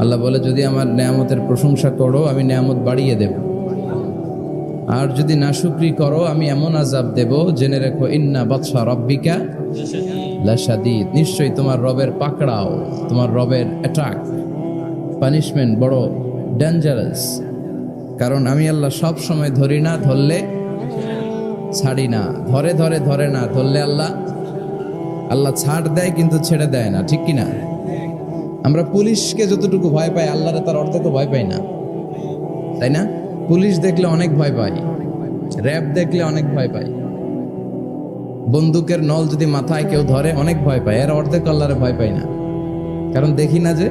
আল্লাহ বলে, যদি আমার নেয়ামতের প্রশংসা করো আমি নেয়ামত বাড়িয়ে দেব, আর যদি নাশুকরি করো আমি এমন আযাব দেব, জেনে রেখো ইন্না বাতশা রাব্বিকা লাশাদীদ, নিশ্চয়ই তোমার রবের পাকড়াও, তোমার রবের অ্যাটাক, পানিশমেন্ট বড় ডেঞ্জারাস। কারণ আমি আল্লাহ সব সময় ধরি না, ধরলে ছাড়ি না, ধরে ধরে ধরে না, ধরলে আল্লাহ ছাড় দেয় কিন্তু ছেড়ে দেয় না, ঠিক কিনা? আমরা পুলিশকে যতটুকু ভয় পাই আল্লাহরে তার অর্ধেকও ভয় পাই না, তাই না? পুলিশ দেখলে অনেক ভয় পাই, র্যাব দেখলে অনেক ভয় পাই, বন্দুকের নল যদি মাথায় কেউ ধরে অনেক ভয় পায়, এর অর্ধেক আল্লাহরে ভয় পাই না, কারণ দেখি না যে।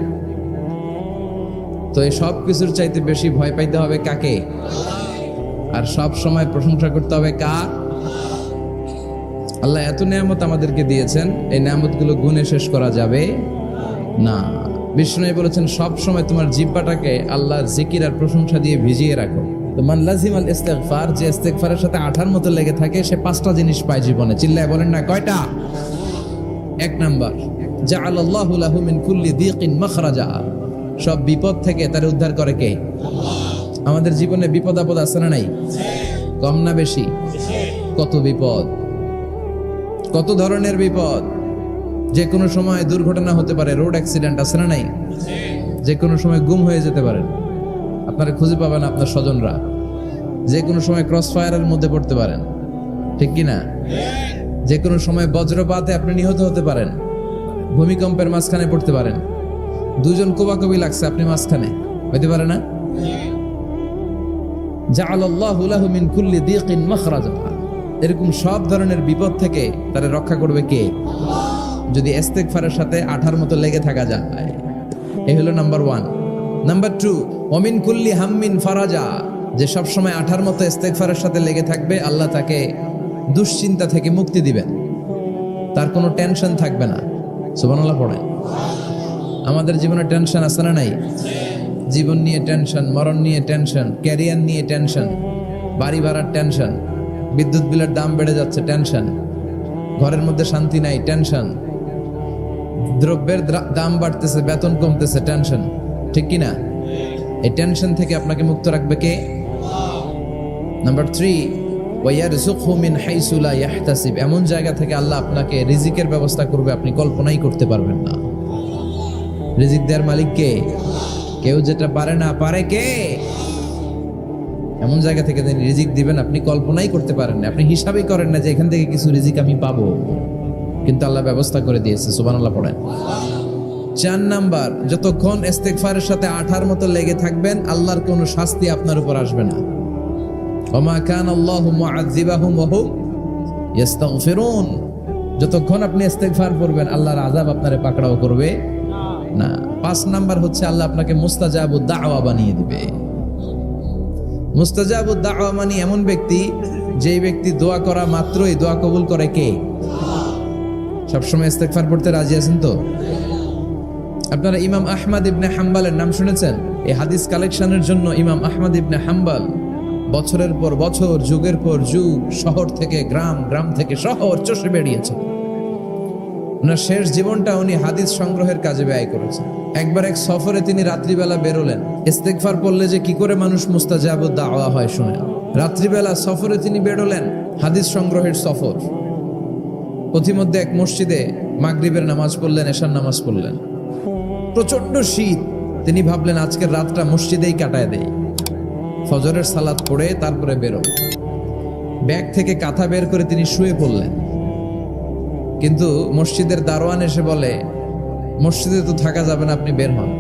তো এই সব কিছুর চাইতে বেশি ভয় পাইতে হবে কাকে? আর সব সময় প্রশংসা করতে হবে কার? আল্লাহ এত নেয়ামত আমাদেরকে দিয়েছেন, এই নেয়ামতগুলো গুণে শেষ করা যাবে না। বিষ্ণু বলেছেন সব সময় তোমার জিহ্বাটাকে আল্লাহর জিকির আর প্রশংসা দিয়ে ভিজিয়ে রাখো। তো মান লাজিমাল ইস্তিগফার, যে ইস্তিগফারের সাথে আঠার মতো লেগে থাকে, সে 5টা জিনিস পায় জীবনে। চিল্লায় বলেন না কয়টা? 1 নাম্বার, জাআলাল্লাহু লাহু মিন কুল্লি দিকিন মাখরাজা, সব বিপদ থেকে তার উদ্ধার করে কে? আমাদের জীবনে বিপদ আপদ আছে না নাই? কম না বেশি? কত বিপদ, কত ধরনের বিপদ। যে কোনো সময় দুর্ঘটনা হতে পারে, রোড অ্যাক্সিডেন্ট আছে না নাই? যে কোনো সময় গুম হয়ে যেতে পারেন, আপনারা খুঁজে পাবেন আপনার স্বজনরা। যে কোনো সময় ক্রস ফায়ারের মধ্যে পড়তে পারেন, ঠিক কি না? যে কোনো সময় বজ্রপাতে আপনি নিহত হতে পারেন, ভূমিকম্পের মাঝখানে পড়তে পারেন, দুজন কোবাকবি লাগছে, আপনি মাঝখানে, হইতে পারে না? জাআলাল্লাহু লাহু মিন কুল্লি দিকিন মাখরাজা, এরকম সব ধরনের বিপদ থেকে তারা রক্ষা করবে কে? যদি ইস্তিগফারের সাথে আঠার মতো লেগে থাকা যায়। এই হলো নাম্বার 1। নাম্বার 2, ওমিন কুল্লি হাম্মিন ফারাজা, যে সব সময় আঠার মতো ইস্তিগফারের সাথে লেগে থাকবে, আল্লাহ তাকে দুশ্চিন্তা থেকে মুক্তি দিবেন, তার কোনো টেনশন থাকবে না। সুবহানাল্লাহ পড়েন। আমাদের জীবনে টেনশন আছে না নাই? জীবন নিয়ে টেনশন, মরণ নিয়ে টেনশন, ক্যারিয়ার নিয়ে টেনশন, বাড়ি ভাড়ার টেনশন, বিদ্যুৎ বিলের দাম বেড়ে যাচ্ছে টেনশন, ঘরের মধ্যে শান্তি নাই টেনশন, দ্রব্যের দাম বাড়তেছে, বেতন কমতেছে টেনশন, ঠিক কি না? এই টেনশন থেকে আপনাকে মুক্ত রাখবে কে? নাম্বার 3, ওয়ায়ারযুকহু মিন হাইসু লা ইয়াহতাসিব, এমন জায়গা থেকে আল্লাহ আপনাকে রিজিকের ব্যবস্থা করবে আপনি কল্পনাই করতে পারবেন না। রিজিক দেওয়ার মালিক কে? কেউ যেটা পারে না, পারে কে? এমন জায়গা থেকে তিনি রিজিক দিবেন আপনি কল্পনাই করতে পারেন না, আপনি হিসাবই করেন না যে এখান থেকে কিছু রিজিক আমি পাবো, কিন্তু আল্লাহ ব্যবস্থা করে দিয়েছে। সুবহানাল্লাহ পড়েন। 4 নাম্বার, যতক্ষণ ইস্তিগফারের সাথে আঠার মতো লেগে থাকবেন, আল্লাহর কোনো শাস্তি আপনার উপর আসবে না। ওমা কানা আল্লাহু মুআযযিবাহুম ওয়া হুম ইস্তাগফিরুন, যতক্ষণ আপনি ইস্তিগফার করবেন আল্লাহর আযাব আপনারে পাকড়াও করবে না। 5 নাম্বার হচ্ছে আল্লাহ আপনাকে মুস্তাজাবুদ দাওয়া বানিয়ে দিবে। মুস্তাজাবুদ দাওয়া মানে এমন ব্যক্তি, যেই ব্যক্তি দোয়া করা মাত্রই দোয়া কবুল করে কে? সবসময় ইস্তিগফার পড়তে রাজি আছেন তো? আপনারা ইমাম আহমদ ইবনে হাম্বলের নাম শুনেছেন? এই হাদিস কালেকশনের জন্য ইমাম আহমদ ইবনে হাম্বল বছরের পর বছর, যুগের পর যুগ, শহর থেকে গ্রাম, গ্রাম থেকে শহর চষে বেরিয়েছেন। ওনার শেষ জীবনটা উনি হাদিস সংগ্রহের কাজে ব্যয় করেছেন। একবার এক সফরে তিনি রাত্রিবেলা বেরোলেন। ইস্তিগফার পড়লে যে কি করে মানুষ মুস্তাজাবুদ দাওয়া হয় শুনেন। রাত্রিবেলা সফরে তিনি বেরোলেন, হাদিস সংগ্রহের সফর। পথিমধ্যে এক মসজিদে মাগরিবের নামাজ পড়লেন, এশার নামাজ পড়লেন। প্রচন্ড শীত, তিনি ভাবলেন আজকের রাতটা মসজিদেই কাটায় দেই, ফজরের সালাত পড়ে তারপরে বেরো। ব্যাগ থেকে কাঁথা বের করে তিনি শুয়ে পড়লেন। কিন্তু মসজিদের দারোয়ান এসে বলে, মসজিদে তো থাকা যাবে না, আপনি বের হন।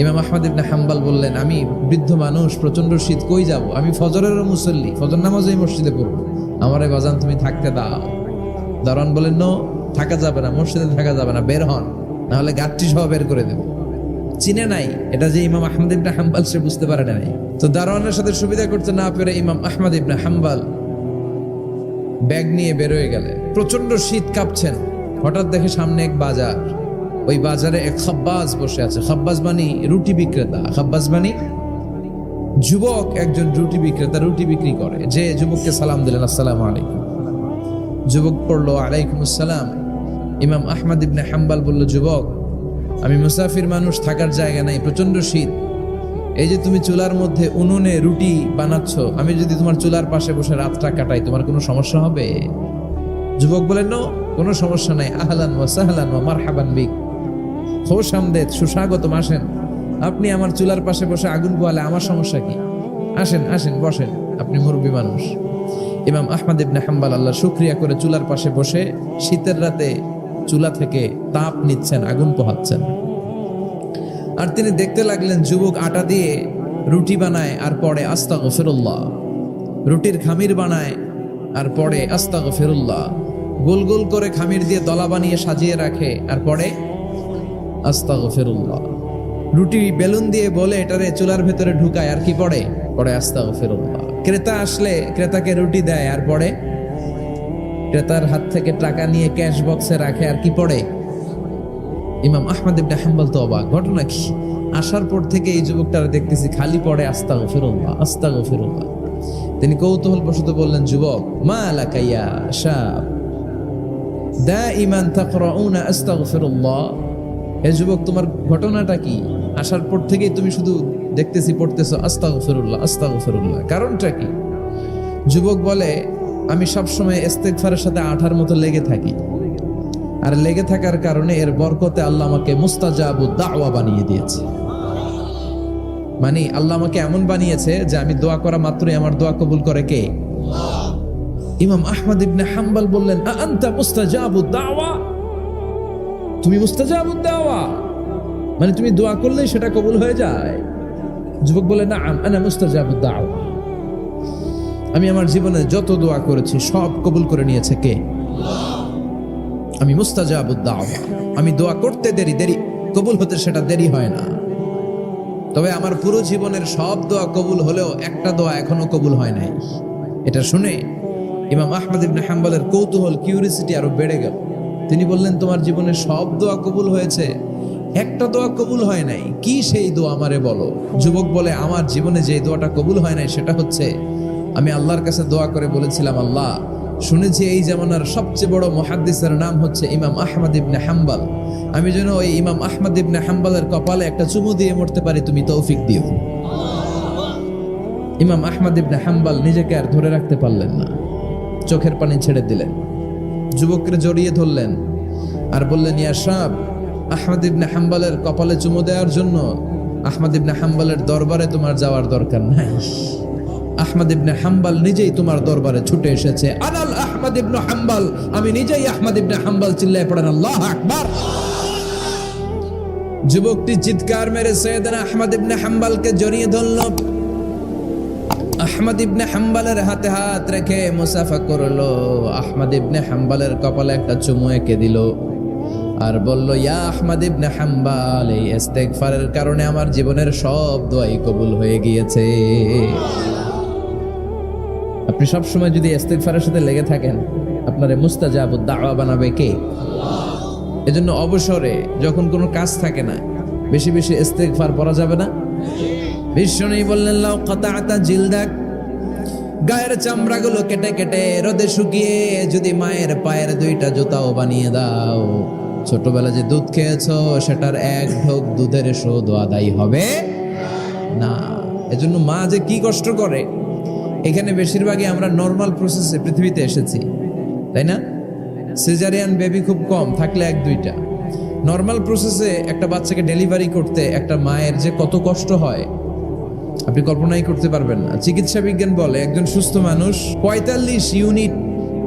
ইমাম আহমদ ইবনে হাম্বল বললেন, আমি বৃদ্ধ মানুষ, প্রচন্ড শীত, কই যাব? আমি ফজরেরও মুসল্লি, ফজর নামাজও এই মসজিদে পড়বো, আমারে বাজান তুমি থাকতে দাও। দারোয়ান বলেন, নো, থাকা যাবে না, মসজিদে থাকা যাবে না, বের হন, না হলে গাঠটি সহ বের করে দেব। চিনে নাই এটা যে ইমাম আহমদ ইবনে হাম্বল, সে বুঝতে পারে নাই। তো দারোয়ানের সাথে সুবিধা করতে না পেরে ইমাম আহমদ ইবনে হাম্বল ব্যাগ নিয়ে বেরোয় গেলেন। প্রচন্ড শীত, কাঁপছেন। হঠাৎ দেখে সামনে এক বাজার, ওই বাজারে এক খাব্বাজ বসে আছে। খাব্বাজ মানে রুটি বিক্রেতা, খাব্বাজ মানে যুবক, একজন রুটি বিক্রেতা, রুটি বিক্রি করে। যে যুবককে সালাম দিলেন, আসসালামু আলাইকুম। যুবক পড়লো, আলাইকুম আসসালাম। ইমাম আহমদ ইবনে হাম্বল বলল, যুবক আমি মুসাফির মানুষ, থাকার জায়গা নাই, প্রচন্ড শীত। এই যে তুমি চুলার মধ্যে উনুনে রুটি বানাচ্ছ, আমি যদি তোমার চুলার পাশে বসে রাতটা কাটাই, তোমার কোনো সমস্যা হবে? যুবক বলেন, নো, কোনো সমস্যা নাই। আহলান ওয়া সাহলান ওয়া মারহাবান বিক, খোশ আমদেদ, সুস্বাগতম, আসেন। আপনি আমার চুলার পাশে বসে আগুন পোয়ালে আমার সমস্যা কি? আসেন আসেন, বসেন, আপনি মুরব্বী মানুষ। ইমাম আহমদ ইবনে হাম্বল আল্লাহ শুকরিয়া করে চুলার পাশে বসে শীতের রাতে চুলা থেকে তাপ নিচ্ছেন, আগুন পোহাচ্ছেন। আর তিনি দেখতে লাগলেন যুবক আটা দিয়ে রুটি বানায় আর পড়ে আস্তাগফিরুল্লাহ, রুটির খামির বানায় আর পড়ে আস্তাগফিরুল্লাহ, গোল গোল করে খামির দিয়ে দলা বানিয়ে সাজিয়ে রাখে আর পড়ে আস্তাগফিরুল্লাহ, রুটি বেলুন দিয়ে বলে এটারে চুলার ভেতরে ঢুকায় আর কি পড়ে আস্তাগফিরুল্লাহ। ক্রেতা আসলে ক্রেতাকে রুটি দেয় আর পড়ে, ক্রেতার হাত থেকে টাকা নিয়ে ক্যাশ বক্সে রাখে আর কি পড়ে। ইমাম আহমদ ইবনে হাম্বল তো অবাক, ঘটনা কি? আসার পর থেকে এই যুবকটার দেখতেছি খালি পড়ে আস্তাগফিরুল্লাহ আস্তাগফিরুল্লাহ। তিনি কৌতূহল বশত বললেন, যুবক, মা লাকা ইয়া শাব দাইমান তাকরাউনা আস্তাগফিরুল্লাহ, হে যুবক, তোমার ঘটনাটা কি? আসার পর থেকেই তুমি শুধু দেখতেছি পড়তেছো আস্তাগফিরুল্লাহ আস্তাগফিরুল্লাহ, কারণটা কি? যুবক বলে, আমি সবসময় ইস্তেগফারের সাথে আঠার মতো লেগে থাকি, আর লেগে থাকার কারণে এর বরকতে আল্লাহ আমাকে মুস্তাজাবুদ দাওয়া বানিয়ে দিয়েছে। মানে আল্লাহ আমাকে এমন বানিয়েছে যে আমি দোয়া করা মাত্রই আমার দোয়া কবুল করে কে? ইমাম আহমদ ইবনে হাম্বল বললেন, আনতা মুস্তাজাবুদ দাওয়া, তুমি মুস্তাজাবুদ দাওয়া, মানে তুমি দোয়া করলেই সেটা কবুল হয়ে যায়? যুবক বলে, না, আনা মুস্তাজাবুদ দাওয়া, আমি আমার জীবনে যত দোয়া করেছি সব কবুল করে নিয়েছে কে? আমি মুস্তাজাবুদ দাওয়া, আমি দোয়া করতে দেরি কবুল হতে সেটা দেরি হয় না। তবে আমার পুরো জীবনের সব দোয়া কবুল হলেও একটা দোয়া এখনো কবুল হয় নাই। এটা শুনে ইমাম আহমদ ইবনে হাম্বলের কৌতূহল, কিউরিসিটি আরো বেড়ে গেল। তিনি বললেন, তোমার জীবনের সব দোয়া কবুল হয়েছে, একটা দোয়া কবুল হয় নাই, কি সেই দোয়া আমারে বলো? যুবক বলে, আমার জীবনে যে দোয়াটা কবুল হয় নাই সেটা হচ্ছে, আমি আল্লাহর কাছে দোয়া করে বলেছিলাম, আল্লাহ, শুনেছি এই জামানার সবচেয়ে বড় মুহাদ্দিসের নাম হচ্ছে ইমাম আহমদ ইবনে হাম্বল, আমি যেন ওই ইমাম আহমদ ইবনে হাম্বলের কপালে একটা চুমু দিয়ে মরতে পারি, তুমি তৌফিক দিও। ইমাম আহমদ ইবনে হাম্বল নিজেকে আর ধরে রাখতে পারলেন না, চোখের পানি ছেড়ে দিলেন, যুবককে জড়িয়ে ধরলেন আর বললেন, ইয়া শাব, আহমদ ইবনে হাম্বলের কপালে চুমু দেওয়ার জন্য আহমদ ইবনে হাম্বলের দরবারে তোমার যাওয়ার দরকার নাই, আহমদ ইবনে হাম্বল নিজেই তোমার দরবারে ছুটে এসেছে। আনাল আহমদ ইবনে হাম্বল, আমি নিজেই আহমদ ইবনে হাম্বল। চিল্লায় পড়েন আল্লাহু আকবার। যুবকটি চিৎকার মেরে সাইয়েদনা আহমদ ইবনে হাম্বলকে জড়িয়ে ধরল। আহমদ ইবনে হাম্বলের হাতে হাত রেখে মুসাফা করলো, আহমদ ইবনে হাম্বলের কপালে একটা চুমু এঁকে দিল আর বলল, ইয়া আহমদ ইবনে হাম্বল, এই ইস্তেগফারের কারণে আমার জীবনের সব দোয়াই কবুল হয়ে গিয়েছে। আপনি সব সময় যদি ইস্তেগফারের সাথে লেগে থাকেন, আপনারে মুস্তাজাবুদ দাওয়া বানাবে কে? এজন্য অবসরে যখন কোনো কাজ থাকে না, বেশি বেশি ইস্তেগফার পড়া যাবে না? বিশ্বনবী বললেন, লাউ কাতাআতা জিলদাক, গায়ের চামড়াগুলো কেটে কেটে রোদে শুকিয়ে যদি মায়ের পায়ের দুইটা জুতাও বানিয়ে দাও, ছোটবেলা যে দুধ খেয়েছো সেটার এক ঢোক দুধের শোধ আদায় হবে না। এজন্য মা যে কি কষ্ট করে, এখানে বেশিরভাগই আমরা নর্মাল প্রসেসে পৃথিবীতে এসেছি, তাই না? সিজারিয়ান বেবি খুব কম, থাকলে এক দুইটা। নর্মাল প্রসেসে একটা বাচ্চাকে ডেলিভারি করতে একটা মায়ের যে কত কষ্ট হয় আপনি কল্পনাই করতে পারবেন না। চিকিৎসা বিজ্ঞান বলে একজন সুস্থ মানুষ 45 ইউনিট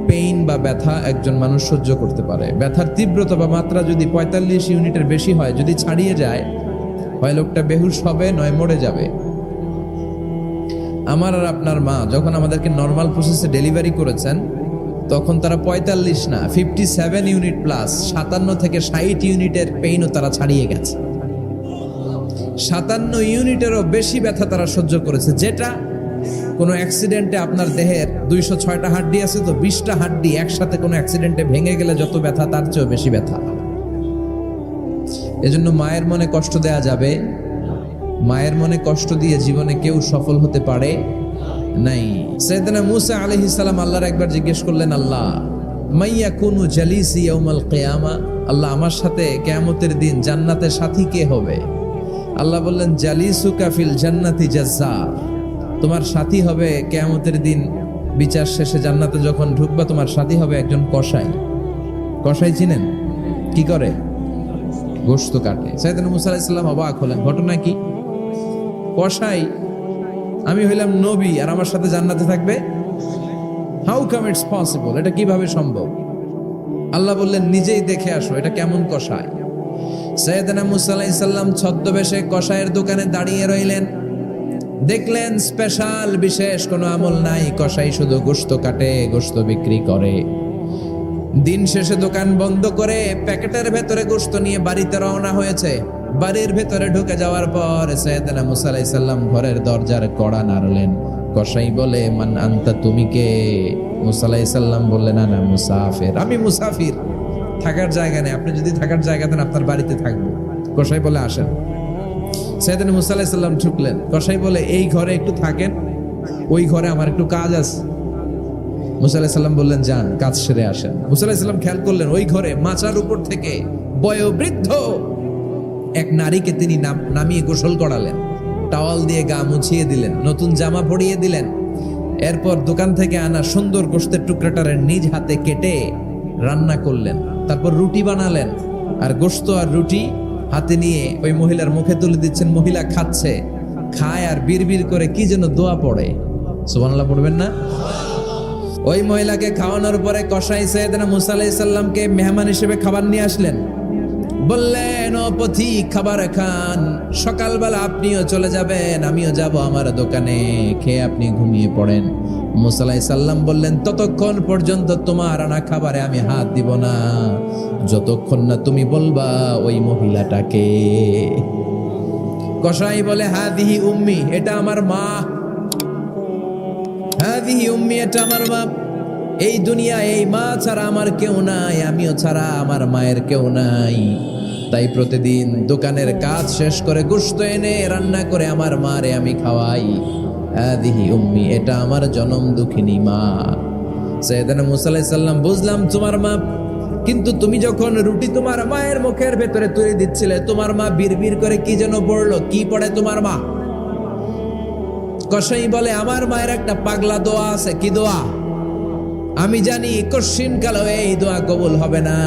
পেইন বা ব্যথা একজন মানুষ সহ্য করতে পারে। ব্যথার তীব্রতা বা মাত্রা যদি 45 ইউনিটের বেশি হয়, যদি ছাড়িয়ে যায়, হয় লোকটা বেহুশ হবে, নয় মরে যাবে। আমার আর আপনার মা যখন আমাদেরকে নর্মাল প্রসেসে ডেলিভারি করেছেন, তখন তারা 45 না 57 ইউনিট প্লাস 57 থেকে 60 ইউনিটের পেইনও তারা ছাড়িয়ে গেছে। 57 ইউনিটেরও বেশি ব্যথা তারা সহ্য করেছে, যেটা কোনো অ্যাক্সিডেন্টে আপনার দেহের 206টা হাড্ডি আছে, তো 20টা হাড্ডি একসাথে কোনো অ্যাক্সিডেন্টে ভেঙে গেলে যত ব্যথা, তার চেয়েও বেশি ব্যথা। এজন্য মায়ের মনে কষ্ট দেয়া যাবে, মায়ের মনে কষ্ট দিয়ে জীবনে কেউ সফল হতে পারে নাই। সাইয়েদনা মূসা আলাইহিস সালাম আল্লাহর একবার জিজ্ঞেস করলেন, আল্লাহ, মাইয়া কুনু জালিসি ইয়াউমাল কিয়ামা, আল্লাহ আমার সাথে কিয়ামতের দিন জান্নাতের সাথী কে হবে? আল্লাহ বললেন জালিসুকা ফিল জান্নাতি জাজ্জার, তোমার সাথী হবে কিয়ামতের দিন বিচার শেষে জান্নাতে যখন ঢুকবা তোমার সাথী হবে একজন কসাই। কসাই চিনেন? কি করে? গোশত কাটে। সাইয়েদনা মুসা আলাইহিস সালাম অবাক হলেন, ঘটনা কি? কসাই, আমি হইলাম নবী আর আমার সাথে জান্নাতে থাকবে? হাউ কাম ইটস পসিবল, এটা কিভাবে সম্ভব? আল্লাহ বললেন নিজেই দেখে আসো এটা কেমন কসাই। সাইয়েদনা মুসা আলাইহিস সালাম ছদ্মবেশে কসাইয়ের দোকানে দাঁড়িয়ে রইলেন। দেখলেন স্পেশাল বিশেষ কোনো আমল নাই, কসাই শুধু গোশত কাটে, গোশত বিক্রি করে। দিন শেষে দোকান বন্ধ করে প্যাকেটের ভেতরে গোশত নিয়ে বাড়িতে রওনা হয়েছে। বাড়ির ভেতরে ঢুকে যাওয়ার পর সাইয়েদনা মুসা আলাইহিস সালাম ঘরের দরজার কড়া নাড়লেন। কসাই বলে মান আনতা, তুমি কে? মুসা আলাইহিস সালাম বললেন আনা মুসাফির, আমি মুসাফির, থাকার জায়গা নেই, আপনি যদি থাকার জায়গা দেন আপনার বাড়িতে থাকবো। কসাই বলে আসেন। সাইয়েদনা মুসা আলাইহিস সালাম ঢুকলেন। কসাই বলে এই ঘরে একটু থাকেন, ওই ঘরে আমার একটু কাজ আছে। মুসা আলাইহিস সালাম বললেন যান, কাজ সেরে আসেন। মুসা আলাইহিস সালাম খেয়াল করলেন ওই ঘরে মাচার উপর থেকে বয়োবৃদ্ধ এক নারীকে তিনি নামিয়ে গোসল করালেন, টাওয়াল দিয়ে গা মুছিয়ে দিলেন, নতুন জামা পরিয়ে দিলেন। এরপর দোকান থেকে আনা সুন্দর গোশতের টুকরাটারে নিজ হাতে কেটে রান্না করলেন। তারপর রুটি বানালেন আর গোশত আর রুটি হাতে নিয়ে ওই মহিলার মুখে তুলে দিচ্ছেন। মহিলা খাচ্ছে, খায় আর বিড়বিড় করে কি যেন দোয়া পড়ে। সুবহানাল্লাহ পড়বেন না? ওই মহিলাকে খাওয়ানোর পরে কসাই সাইয়েদনা মুসা আলাইহিস সালামকে মেহমান হিসেবে খাবার নিয়ে আসলেন। বললেন ও পথিক, খাবার খান, সকালবেলা আপনিও চলে যাবেন, আমিও যাব আমার দোকানে, খেয়ে আপনি ঘুমিয়ে পড়েন। মুসা আলাইহিস সালাম বললেন ততক্ষণ পর্যন্ত তোমার আনা খাবারে আমি হাত দিব না যতক্ষণ না তুমি বলবা ওই মহিলাটাকে। কসাই বলে হাদিহি উম্মি, এটা আমার মা। হাদিহি উম্মি, এটা আমার মা। এই দুনিয়া এই মা ছাড়া আমার কেউ নাই, আমিও ছাড়া আমার মায়ের কেউ নাই। তাই প্রতিদিন দোকানের কাজ শেষ করে গোশত এনে রান্না করে আমার মারে আমি খাওয়াই। হাদিহি উম্মি, এটা আমার জনম দুঃখিনী মা। সাইয়েদনা মুসা আলাইহিস সালাম বুঝলাম তোমার মা, কিন্তু তুমি যখন রুটি তোমার মায়ের মুখের ভেতরে তুলে দিচ্ছিলে তোমার মা বিড়বিড় করে কি যেন পড়লো, কি পড়ে তোমার মা? কসাই বলে আমার মায়ের একটা পাগলা দোয়া আছে। কি দোয়া? আমি জানি কশিন কালো এই দোয়া কবুল হবে না।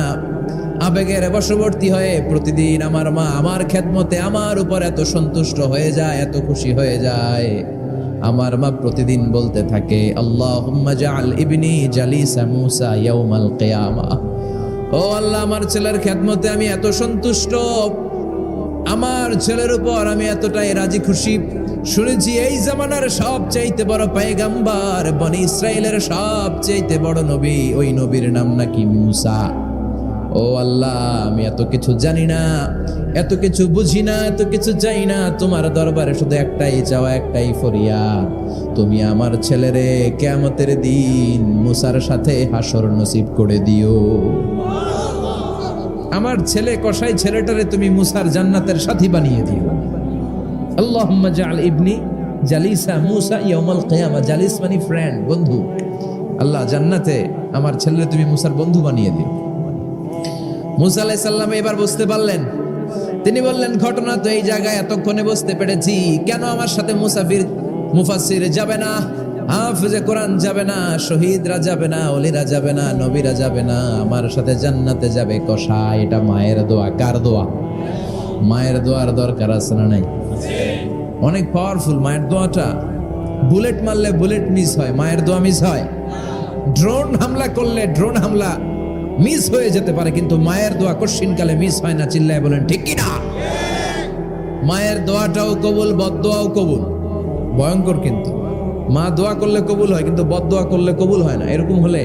আবেগের বশবর্তী হয়ে প্রতিদিন আমার মা আমার খেদমতে আমার উপর এত সন্তুষ্ট হয়ে যায়, এত খুশি হয়ে যায়। আমার মা প্রতিদিন বলতে থাকে আল্লাহুম্মা জাআল ইবনি জালিসা মুসা ইয়াউমাল কিয়ামা। ও আল্লাহ, আমার ছেলের খেদমতে আমি এত সন্তুষ্ট, আমার ছেলের উপর আমি এতটাই রাজি খুশি। শুনেছি এই জামানার সবচাইতে বড় পয়গম্বর, বনি ইসরাইলের সবচাইতে বড় নবী, ওই নবীর নাম নাকি মুসা। ও আল্লাহ, আমি এত কিছু জানি না, এত কিছু বুঝি না, এত কিছু চাই না, তোমার দরবারে শুধু একটাই চাওয়া, একটাই ফরিয়াদ, তুমি আমার ছেলেরে কিয়ামতের দিন মুসার সাথে হাসর নসিব করে দিও। আমার ছেলে কসাই ছেলেটারে তুমি মুসার জান্নাতের সাথী বানিয়ে দিও। আল্লাহুম্মা জাআল ইবনি জালিসা মুসা ইয়াউমাল কিয়ামা। জালিস মানে ফ্রেন্ড, বন্ধু। আল্লাহ, জান্নাতে আমার ছেলেরে তুমি মুসার বন্ধু বানিয়ে দিও। মুসা আলাইহিস সালাম এবার বুঝতে পারলেন। তিনি বললেন ঘটনা তো এই জায়গায় এতক্ষণে বুঝতে পেরেছি, কেন আমার সাথে মুফাসসির যাবে না, হাফেজে কোরআন যাবে না, শহীদরা যাবে না, ওলিরা যাবে না, নবীরা যাবে না, আমার সাথে জান্নাতে যাবে কসাই। এটা মায়ের দোয়া। কার দোয়া? মায়ের দোয়ার দরকার আছে না নাই? অনেক পাওয়ারফুল মায়ের দোয়াটা। বুলেট মারলে বুলেট মিস হয়, মায়ের দোয়া মিস হয়? ড্রোন হামলা করলে ড্রোন হামলা মিস হয়ে যেতে পারে, কিন্তু মায়ের দোয়া কশিনকালে মিস হয় না। চিল্লায় বলেন ঠিক কি না? মায়ের দোয়াটাও কবুল, বদদোয়াও কবুল। ভয়ঙ্কর কিন্তু। মা দোয়া করলে কবুল হয়, কিন্তু বদদোয়া করলে কবুল হয় না। এরকম হলে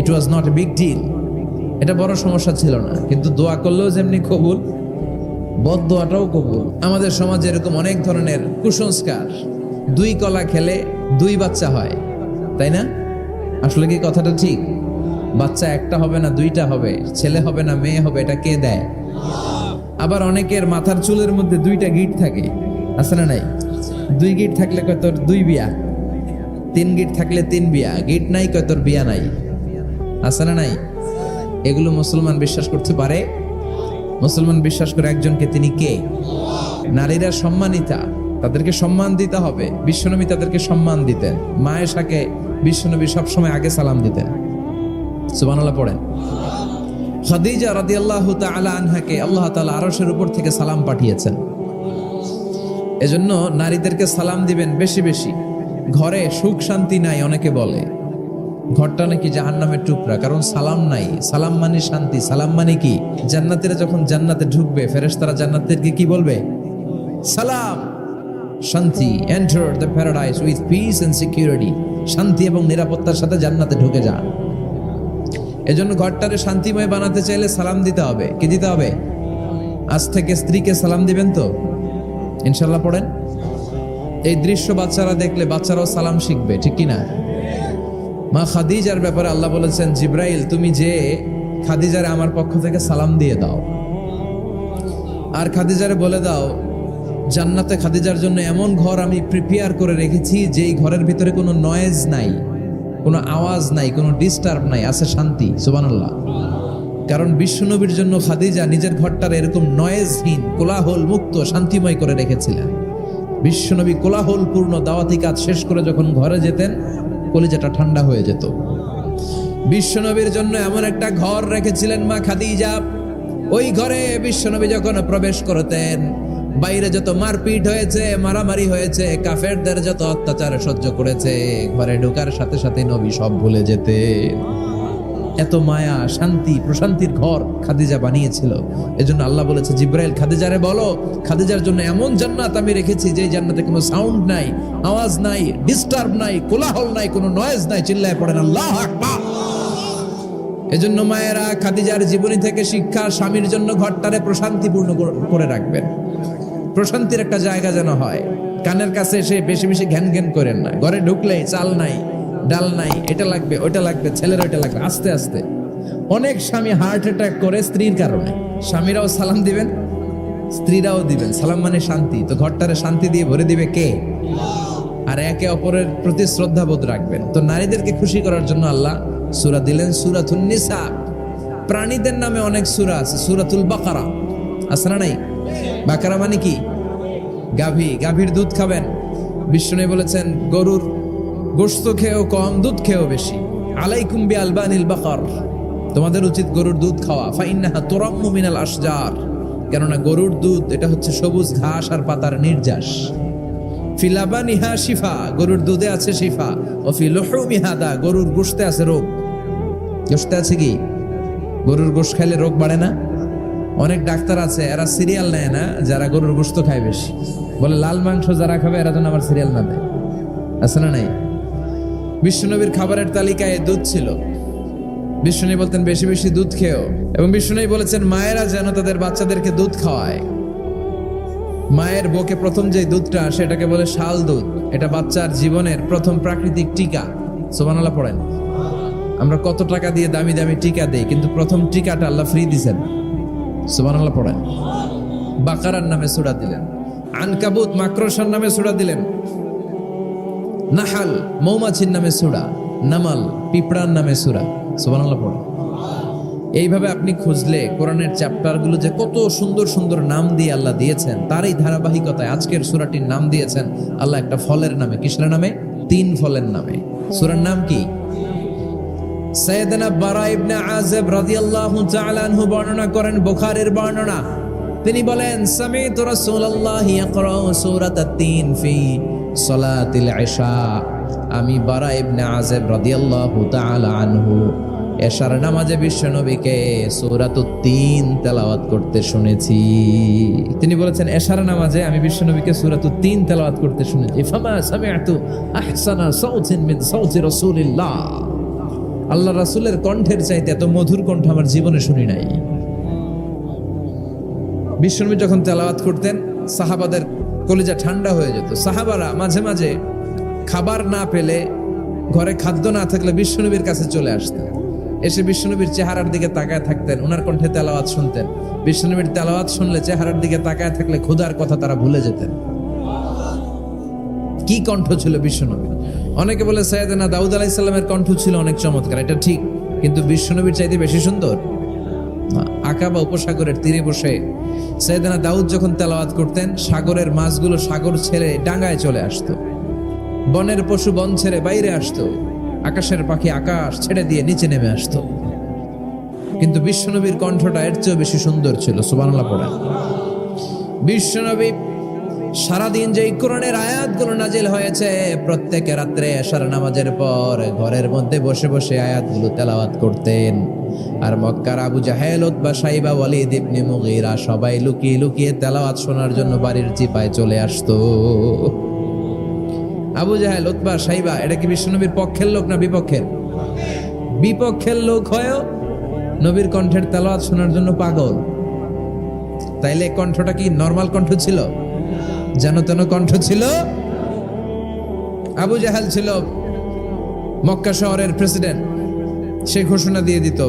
it was not a big deal, এটা বড় সমস্যা ছিল না। কিন্তু দোয়া করলেও যেমনি কবুল, বদদোয়াটাও কবুল। আমাদের সমাজে এরকম অনেক ধরনের কুসংস্কার। 2 কলা খেলে 2 বাচ্চা হয়, তাই না? আসলে কি কথাটা ঠিক? বাচ্চা একটা হবে না, 2টা হবে, ছেলে হবে না মেয়ে হবে, এটা কে দেয়? আবার অনেকের মাথার চুলের মধ্যে 2টা গিট থাকে, আছে না নাই? 2 গিট থাকলে কয় তোর 2 বিয়া, 3 গিট থাকলে 3 বিয়া, গিট নাই কয় তোর বিয়া নাই। আছে না নাই? এগুলো মুসলমান বিশ্বাস করতে পারে? মুসলমান বিশ্বাস করে একজনকে, তিনি কে? নারীরা সম্মানিতা, তাদেরকে সম্মান দিতে হবে। বিশ্বনবী তাদেরকে সম্মান দিতেন। মা আয়েশাকে বিশ্বনবী সবসময় আগে সালাম দিতেন। সুবহানাল্লাহ পড়েন। খাদিজা রাদিয়াল্লাহু তাআলা আনহাকে আল্লাহ তাআলা আরশের উপর থেকে সালাম পাঠিয়েছেন। এজন্য নারীদেরকে সালাম দিবেন বেশি বেশি। ঘরে সুখ শান্তি নাই, অনেকে বলে ঘরটা নাকি জাহান্নামের টুকরা, কারণ সালাম নাই। সালাম মানে শান্তি, সালাম মানে কি? জান্নাতীরা যখন জান্নাতে ঢুকবে, ফেরেশতারা জান্নাতীদেরকে কি বলবে? সালাম, শান্তি। Enter the paradise with peace and security. শান্তি এবং নিরাপত্তার সাথে জান্নাতে ঢুকে যান। এজন্য ঘরটারে শান্তিময় বানাতে চাইলে সালাম দিতে হবে। কি দিতে হবে? আজ থেকে স্ত্রীকে সালাম দিবেন তো ইনশাল্লাহ পড়েন। এই দৃশ্য বাচ্চারা দেখলে বাচ্চারাও সালাম শিখবে, ঠিক কি না? মা খাদিজার ব্যাপারে আল্লাহ বলেছেন, জিব্রাইল তুমি যে খাদিজারে আমার পক্ষ থেকে সালাম দিয়ে দাও, আর খাদিজারে বলে দাও জান্নাতে খাদিজার জন্য এমন ঘর আমি প্রিপেয়ার করে রেখেছি যেই ঘরের ভিতরে কোনো নয়েজ নাই, কোনো আওয়াজ নাই, কোনো ডিস্টার্ব নাই, আছে শান্তি। সুবহানাল্লাহ। কারণ বিশ্বনবীর জন্য খাদিজা নিজের ঘরটার এরকম নয়েজহীন, কোলাহল মুক্ত, শান্তিময় করে রেখেছিলেন। বিশ্বনবী কোলাহল পূর্ণ দাওয়াতি কাজ শেষ করে যখন ঘরে যেতেন, কলিজাটা ঠান্ডা হয়ে যেত। বিশ্বনবীর জন্য এমন একটা ঘর রেখেছিলেন মা খাদিজা, ওই ঘরে বিশ্বনবী যখন প্রবেশ করতেন, বাইরে যত মারপিট হয়েছে, মারামারি হয়েছে, কাফেরদের যত অত্যাচার সহ্য করেছে, ঘরে ঢোকার সাথে সাথে নবী সব ভুলে যেতেন। এত মায়া, শান্তি, প্রশান্তির ঘর খাদিজা বানিয়েছিল। এজন্য আল্লাহ বলেছে, জিব্রাইল খাদিজারে বলো, খাদিজার জন্য এমন জান্নাত আমি রেখেছি যে জান্নাতে কোনো সাউন্ড নাই, আওয়াজ নাই, ডিস্টার্ব নাই, কোলাহল নাই, কোনো নয়েজ নাই। চিল্লায় পড়েন আল্লাহু আকবার। এজন্য মায়েরা খাদিজার জীবনী থেকে শিক্ষা, স্বামীর জন্য ঘরটারে প্রশান্তিপূর্ণ করে রাখবেন। প্রশান্তির একটা জায়গা যেন হয়। কানের কাছে এসে বেশি বেশি ঘ্যান ঘ্যান করেন না। ঘরে ঢুকলেই চাল নাই, ডাল নাই, এটা লাগবে, ওইটা লাগবে, ছেলের ওইটা লাগবে, আস্তে আস্তে। অনেক স্বামী হার্ট অ্যাটাক করে স্ত্রীর কারণে। স্বামীরাও সালাম দিবেন, স্ত্রীরাও দিবেন। সালাম মানে শান্তি। তো ঘরটারে শান্তি দিয়ে ভরে দিবে কে? আর একে অপরের প্রতি শ্রদ্ধাবোধ রাখবেন। তো নারীদেরকে খুশি করার জন্য আল্লাহ সূরা দিলেন, সূরাতুন নিসা। প্রাণীদের নামে অনেক সূরা আছে। সূরাতুল বাকারা আছে না নাই? বাকারা মানে কি? গাভী। গাভীর দুধ খাবেন। বিষ্ণু বলেছেন গরুর গোশত খেয়েও কম, দুধ খেয়েও বেশি। আলাইকুম বি আলবানিল বাকার, তোমাদের উচিত গরুর দুধ খাওয়া। ফাইন্নাহা তুরাম্মু মিনাল আশজার, কেননা গরুর দুধ এটা হচ্ছে সবুজ ঘাস আর পাতার নির্যাস। ফি লাবানিহা শিফা, গরুর দুধে আছে শিফা। ও ফি লুহুমিহা দা, গরুর গোশতে আছে রোগ। গোশতে আছে কি? গরুর গোশত খাইলে রোগ বাড়ে না? অনেক ডাক্তার আছে, এরা সিরিয়াল নেয় না যারা গরুর গোশত খায় বেশি। বলে লাল মাংস যারা খাবে এরা যেন আমার সিরিয়াল না দেয়। আছে না নাই? বিশ্বনবীর খাবারের তালিকায় দুধ ছিল। বিষ্ণু বলতেন বেশি বেশি দুধ খেও। এবং বিষ্ণু বলেছেন মায়েরা যেন তাদের বাচ্চাদেরকে দুধ খাওয়ায়। মায়ের বুকে প্রথম যে দুধটা সেটাকে বলে শাল দুধ। এটা বাচ্চার জীবনের প্রথম প্রাকৃতিক টিকা। সুবহানাল্লাহ পড়েন। আমরা কত টাকা দিয়ে দামি দামি টিকা দেই, কিন্তু প্রথম টিকাটা আল্লাহ ফ্রি দিয়েছেন। সুবহানাল্লাহ পড়েন। বাকারার নামে সূরা দিলেন, আনকাবুত মাকড়সার নামে সূরা দিলেন, নাহাল মৌমাছির নামে সূরা, নামাল পিঁপড়ার নামে সূরা। সুবহানাল্লাহ পড়েন। এইভাবে আপনি খুঁজলে কোরআনের চ্যাপ্টারগুলো যে কত সুন্দর সুন্দর নাম দিয়ে আল্লাহ দিয়েছেন, তার এই ধারাবাহিকতায় আজকের সূরাটির নাম দিয়েছেন আল্লাহ একটা ফলের নামে। কিসের নামে? 3 ফলের নামে। সূরার নাম কি? সাইয়েদনা বারা ইবনে আযিব রাদিয়াল্লাহু তাআলা আনহু বর্ণনা করেন, বুখারীর বর্ণনা। তিনি বলেন, সামি'তু রাসূলুল্লাহি ইয়াকরাউ সূরাতাত তিন ফি সালাতিল ইশা। আমি বারা ইবনে আযিব রাদিয়াল্লাহু তাআলা আনহু এশার নামাজে বিশ্বনবীকে সূরাতুত তিন তেলাওয়াত করতে শুনেছি। তিনি বলেছেন এশার নামাজে আমি বিশ্বনবীকে সূরাতুত তিন তেলাওয়াত করতে শুনেছি। ফামা সামি'তু আহসানা সাউতিন মিন সাউতি রাসূলিল্লাহ, আল্লাহ রাসূলের কণ্ঠের চাইতে এত মধুর কণ্ঠ আমার জীবনে শুনি নাই। বিশ্বনবী যখন তেলাওয়াত করতেন সাহাবাদের কলিজা ঠান্ডা হয়ে যেত। সাহাবারা মাঝে মাঝে খাবার না পেলে, ঘরে খাদ্য না থাকলে বিশ্বনবীর কাছে চলে আসতেন। এসে বিশ্বনবীর চেহারার দিকে তাকায় থাকতেন, ওনার কণ্ঠে তেলাওয়াত শুনতেন। বিশ্বনবীর তেলাওয়াত শুনলে চেহারার দিকে তাকায় থাকলে ক্ষুধার কথা তারা ভুলে যেতেন। কি কণ্ঠ ছিল বিশ্বনবীর! অনেকে বলে সাইয়েদনা দাউদ আলাইহিস সালামের কণ্ঠ ছিল অনেক চমৎকার, এটা ঠিক। কিন্তু বিশ্বনবীর চাইতে বেশি সুন্দর না। আকাবা উপসাগরের তীরে বসে সাইয়েদনা দাউদ যখন তেলাওয়াত করতেন, সাগরের মাছগুলো সাগর ছেড়ে ডাঙায় চলে আসতো, বনের পশু বন ছেড়ে বাইরে আসতো, আকাশের পাখি আকাশ ছেড়ে দিয়ে নিচে নেমে আসতো। কিন্তু বিশ্বনবীর কণ্ঠটা এর চেয়েও বেশি সুন্দর ছিল। সুবহানাল্লাহ পড়েন। বিশ্বনবী সারাদিন যে কোরআনের আয়াতগুলো নাজিল হয়েছে, প্রত্যেক রাত্রে এশার নামাজের পর ঘরের মধ্যে বসে বসে আয়াতগুলো তেলাওয়াত করতেন। আর মক্কার আবু জাহেল, উতবা, সাইবা, ওয়ালিদ ইবনে মুগীরা সবাই লুকিয়ে লুকিয়ে তেলাওয়াত শোনার জন্য বাড়ির চিপায় চলে আসতো। আবু জাহেল, উতবা, সাইবা এটা কি বিশ্বনবীর পক্ষের লোক না বিপক্ষের? বিপক্ষের লোক হয়েও নবীর কণ্ঠের তেলাওয়াত শোনার জন্য পাগল। তাইলে কণ্ঠটা কি নরমাল কণ্ঠ ছিল? যেন তেন কণ্ঠ ছিল। আবু জাহেল ছিল মক্কা শহরের প্রেসিডেন্ট। সে ঘোষণা দিয়ে দিত,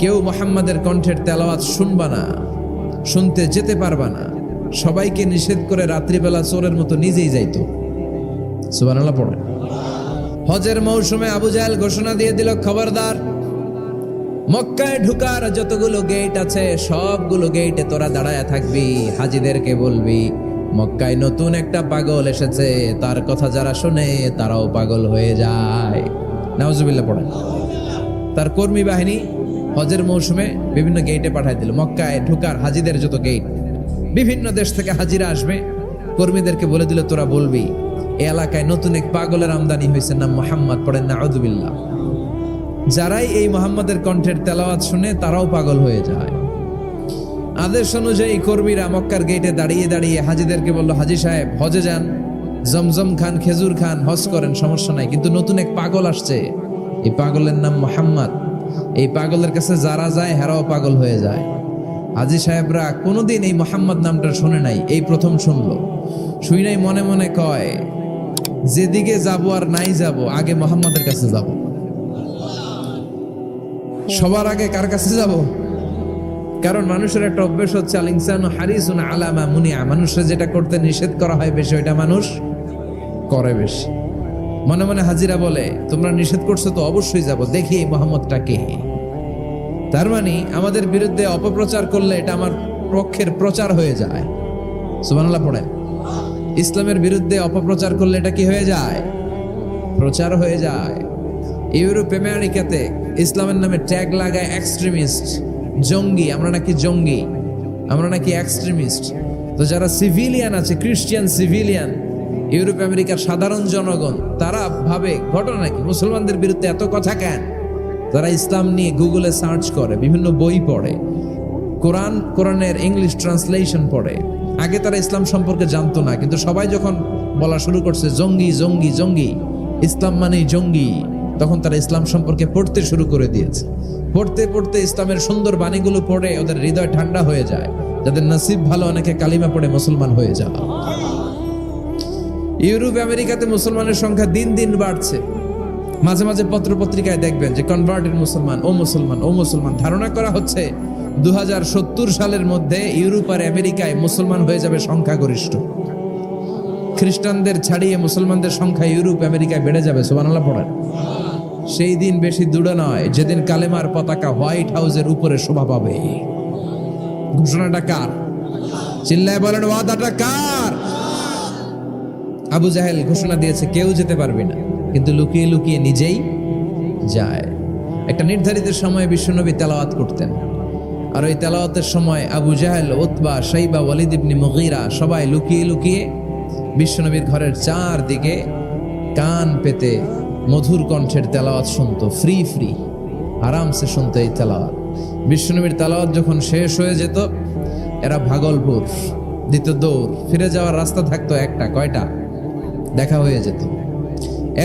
কেউ মুহাম্মাদের কণ্ঠের তেলাওয়াত শুনবা না, শুনতে যেতে পারবা না। সবাইকে নিষেধ করে রাত্রিবেলা চোরের মতো নিজেই যাইতো। সুবহানাল্লাহ পড়ে। হজের মৌসুমে আবু জাহেল ঘোষণা দিয়ে দিল, খবরদার, মক্কায় ঢুকার যতগুলো গেট আছে সবগুলো গেটে তোরা দাঁড়ায় থাকবি, হাজিদেরকে বলবি মক্কায় নতুন একটা পাগল এসেছে, তার কথা যারা শুনে তারাও পাগল হয়ে যায়। নাউজুবিল্লাহ পড়েন। তার কর্মী বাহিনী হজের মৌসুমে বিভিন্ন গেটে পাঠায় দিল। মক্কায় ঢুকার হাজিদের যত গেট, বিভিন্ন দেশ থেকে হাজিরা আসবে, কর্মীদেরকে বলে দিল তোরা বলবি এই এলাকায় নতুন এক পাগলের আমদানি হয়েছে, নাম মুহাম্মদ। পড়েন নাউজুবিল্লাহ। যারাই এই মুহাম্মাদের কণ্ঠের তেলাওয়াত শুনে তারাও পাগল হয়ে যায়। আদেশ অনুযায়ী কর্মীরা মক্কার গেটে দাঁড়িয়ে দাঁড়িয়ে হাজিদেরকে বলল, হাজি সাহেব হজে যান, জমজম খান, খেজুর খান, হজ করেন, সমস্যা নাই, কিন্তু নতুন এক পাগল আসছে, এই পাগলের নাম মুহাম্মদ। এই পাগলের কাছে যারা যায় হেরাও পাগল হয়ে যায়। হাজি সাহেবরা কোনোদিন এই মুহাম্মদ নামটা শুনে নাই, এই প্রথম শুনলো। শুই নাই মনে মনে কয়, যেদিকে যাবো আর নাই যাব, আগে মুহাম্মাদের কাছে যাব। সবার আগে কার কাছে যাব? কারণ মানুষের একটা অভ্যেস হচ্ছে, আল ইনসানু হারিসুন আলা মা মুনিআ, মানুষের যেটা করতে নিষেধ করা হয় বেশি ওইটা মানুষ করে বেশি। মনে মনে হাজিরা বলে, তোমরা নিষেধ করছো তো অবশ্যই যাব, দেখি এই মুহাম্মদটা কে। তার মানে আমাদের বিরুদ্ধে অপপ্রচার করলে এটা আমার পক্ষের প্রচার হয়ে যায়। সুবহানাল্লাহ পড়েন। ইসলামের বিরুদ্ধে অপপ্রচার করলে এটা কি হয়ে যায়? প্রচার হয়ে যায়। ইউরোপ আমেরিকাতে ইসলামের নামে ট্যাগ লাগায় এক্সট্রিমিস্ট, জঙ্গি। আমরা নাকি জঙ্গি, আমরা নাকি এক্সট্রিমিস্ট। তো যারা সিভিলিয়ান আছে, খ্রিস্টিয়ান সিভিলিয়ান, ইউরোপ আমেরিকার সাধারণ জনগণ, তারা ভাবে ঘটনা নাকি মুসলমানদের বিরুদ্ধে এত কথা কেন? তারা ইসলাম নিয়ে গুগলে সার্চ করে, বিভিন্ন বই পড়ে, কোরআনের ইংলিশ ট্রান্সলেশন পড়ে। আগে তারা ইসলাম সম্পর্কে জানতো না, কিন্তু সবাই যখন বলা শুরু করছে জঙ্গি জঙ্গি জঙ্গি, ইসলাম মানেই জঙ্গি, তখন তারা ইসলাম সম্পর্কে পড়তে শুরু করে দিয়েছে। পড়তে পড়তে ইসলামের সুন্দর বাণীগুলো পড়ে ওদের হৃদয় ঠান্ডা হয়ে যায়। যাদের নসিব ভালো, অনেকে কালিমা পড়ে মুসলমান হয়ে যায়। ইউরোপ আমেরিকাতে মুসলমানের সংখ্যা দিন দিন বাড়ছে। মাঝে মাঝে পত্র পত্রিকায় দেখবেন যে কনভার্টেড মুসলমান, ও মুসলমান, ও মুসলমান। ধারণা করা হচ্ছে 2070 সালের মধ্যে ইউরোপ আর আমেরিকায় মুসলমান হয়ে যাবে সংখ্যাগরিষ্ঠ। খ্রিস্টানদের ছাড়িয়ে মুসলমানদের সংখ্যা ইউরোপ আমেরিকায় বেড়ে যাবে। সুবহানাল্লাহ পড়েন। সেই দিন বেশি দূরে নয় যেদিন কালেমার পতাকা হোয়াইট হাউসের উপরে শোভা পাবে। ঘোষণাটা কার? চিল্লায় বলেন, ওয়াদাটা কার? আবু জাহেল ঘোষণা দিয়েছে কেউ যেতে পারবে না, কিন্তু লুকিয়ে লুকিয়ে নিজেই যায়। একটা নির্ধারিত সময়ে বিশ্বনবী তেলাওয়াত করতেন, আর ওই তেলাওয়াতের সময় আবু জাহেল, উতবা, সাইবা, ওয়ালিদ ইবনে মুগীরা সবাই লুকিয়ে লুকিয়ে বিশ্বনবীর ঘরের চারদিকে কান পেতে মধুর কণ্ঠের তেলাওয়াত শুনতো। ফ্রি ফ্রি আরামসে শুনতো এই তেলাওয়াত। বিশ্বনবীর তেলাওয়াত যখন শেষ হয়ে যেত, এরা ভাগলপুর দিত দৌড়। ফিরে যাওয়ার রাস্তা থাকতো একটা, কয়টা? দেখা হয়ে যেত।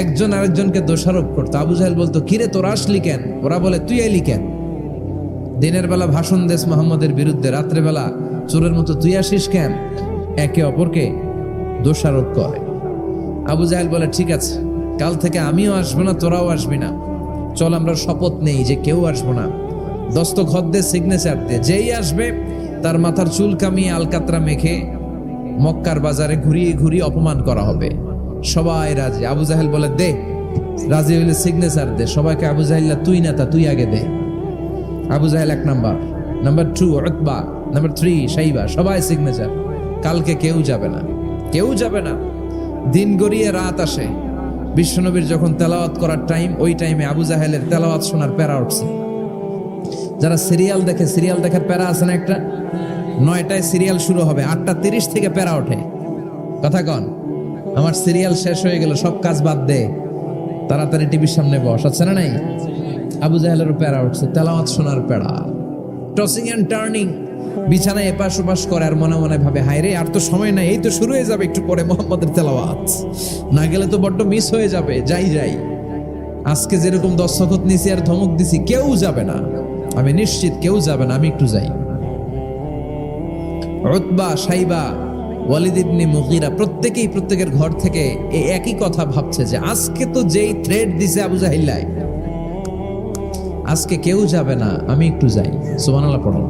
একজন আরেকজনকে দোষারোপ করতো। আবু জাহেল বলতো, কিরে তোরা আসলি কেন? ওরা বলে, তুই আইলি কেন? দিনের বেলা ভাষণ দেশ মুহাম্মদের বিরুদ্ধে, রাত্রেবেলা চোরের মতো তুই আসিস কেন? একে অপরকে দোষারোপ করে। আবু জাহেল বলে, ঠিক আছে, কাল থেকে আমিও আসবো না, তোরাও আসবি না। চল আমরা শপথ নেই যে কেউ আসবো না। দস্তখত দে, সিগনেচার দে, যেই আসবে তার মাথার চুল কামিয়ে আলকাতরা মেখে মক্কার বাজারে ঘুরিয়ে ঘুরিয়ে অপমান করা হবে। সবাই রাজি। আবু জাহেল বলে, দে রাজি হইলে সিগনেচার দে, সবাইকে আবু জাহিল্লা তুই না তা তুই আগে দে। আবু জাহেল 1 নাম্বার, নাম্বার 2 উতবা, নাম্বার 3 শাইবা, সবাই সিগনেচার। কালকে কেউ যাবে না, কেউ যাবে না। দিন গড়িয়ে রাত আসে, বিশ্বনবীর যখন তেলাওয়াত করার টাইম, ওই টাইমে আবু জাহেলের তেলাওয়াত শোনার প্যারা উঠছে। যারা সিরিয়াল দেখে, সিরিয়াল দেখার প্যারা আছে না একটা, 9টায় সিরিয়াল শুরু হবে, 8:30 থেকে প্যারা ওঠে। কথা কন, আমার সিরিয়াল শেষ হয়ে গেল, সব কাজ বাদ দে, তাড়াতাড়ি টিভির সামনে বস, আছে না নাই? আবু জাহেলেরও প্যারা উঠছে, তেলাওয়াত শোনার প্যারা। টসিং এন্ড টার্নিং, বিছানায় এপাশ ওপাশ করে আর মনে মনে ভাবে, হায় রে আর তো সময় নাই, এই তো শুরু হয়ে যাবে একটু পরে মুহাম্মাদের তেলাওয়াত, না গেলে তো বড্ড মিস হয়ে যাবে। যাই আজকে যেরকম দস্তখত নিছি আর ধমক দিছি, কেউ যাবে না, আমি নিশ্চিত কেউ যাবে না, আমি একটু যাই। উতবা, শাইবা, ওয়ালিদ ইবনে মুগীরা প্রত্যেকেই প্রত্যেকের ঘর থেকে এই একই কথা ভাবছে যে আজকে তো যেই থ্রেড দিছে আবু জাহিল্লাই, আজকে কেউ যাবে না, আমি একটু যাই। সুবহানাল্লাহ পড়ো।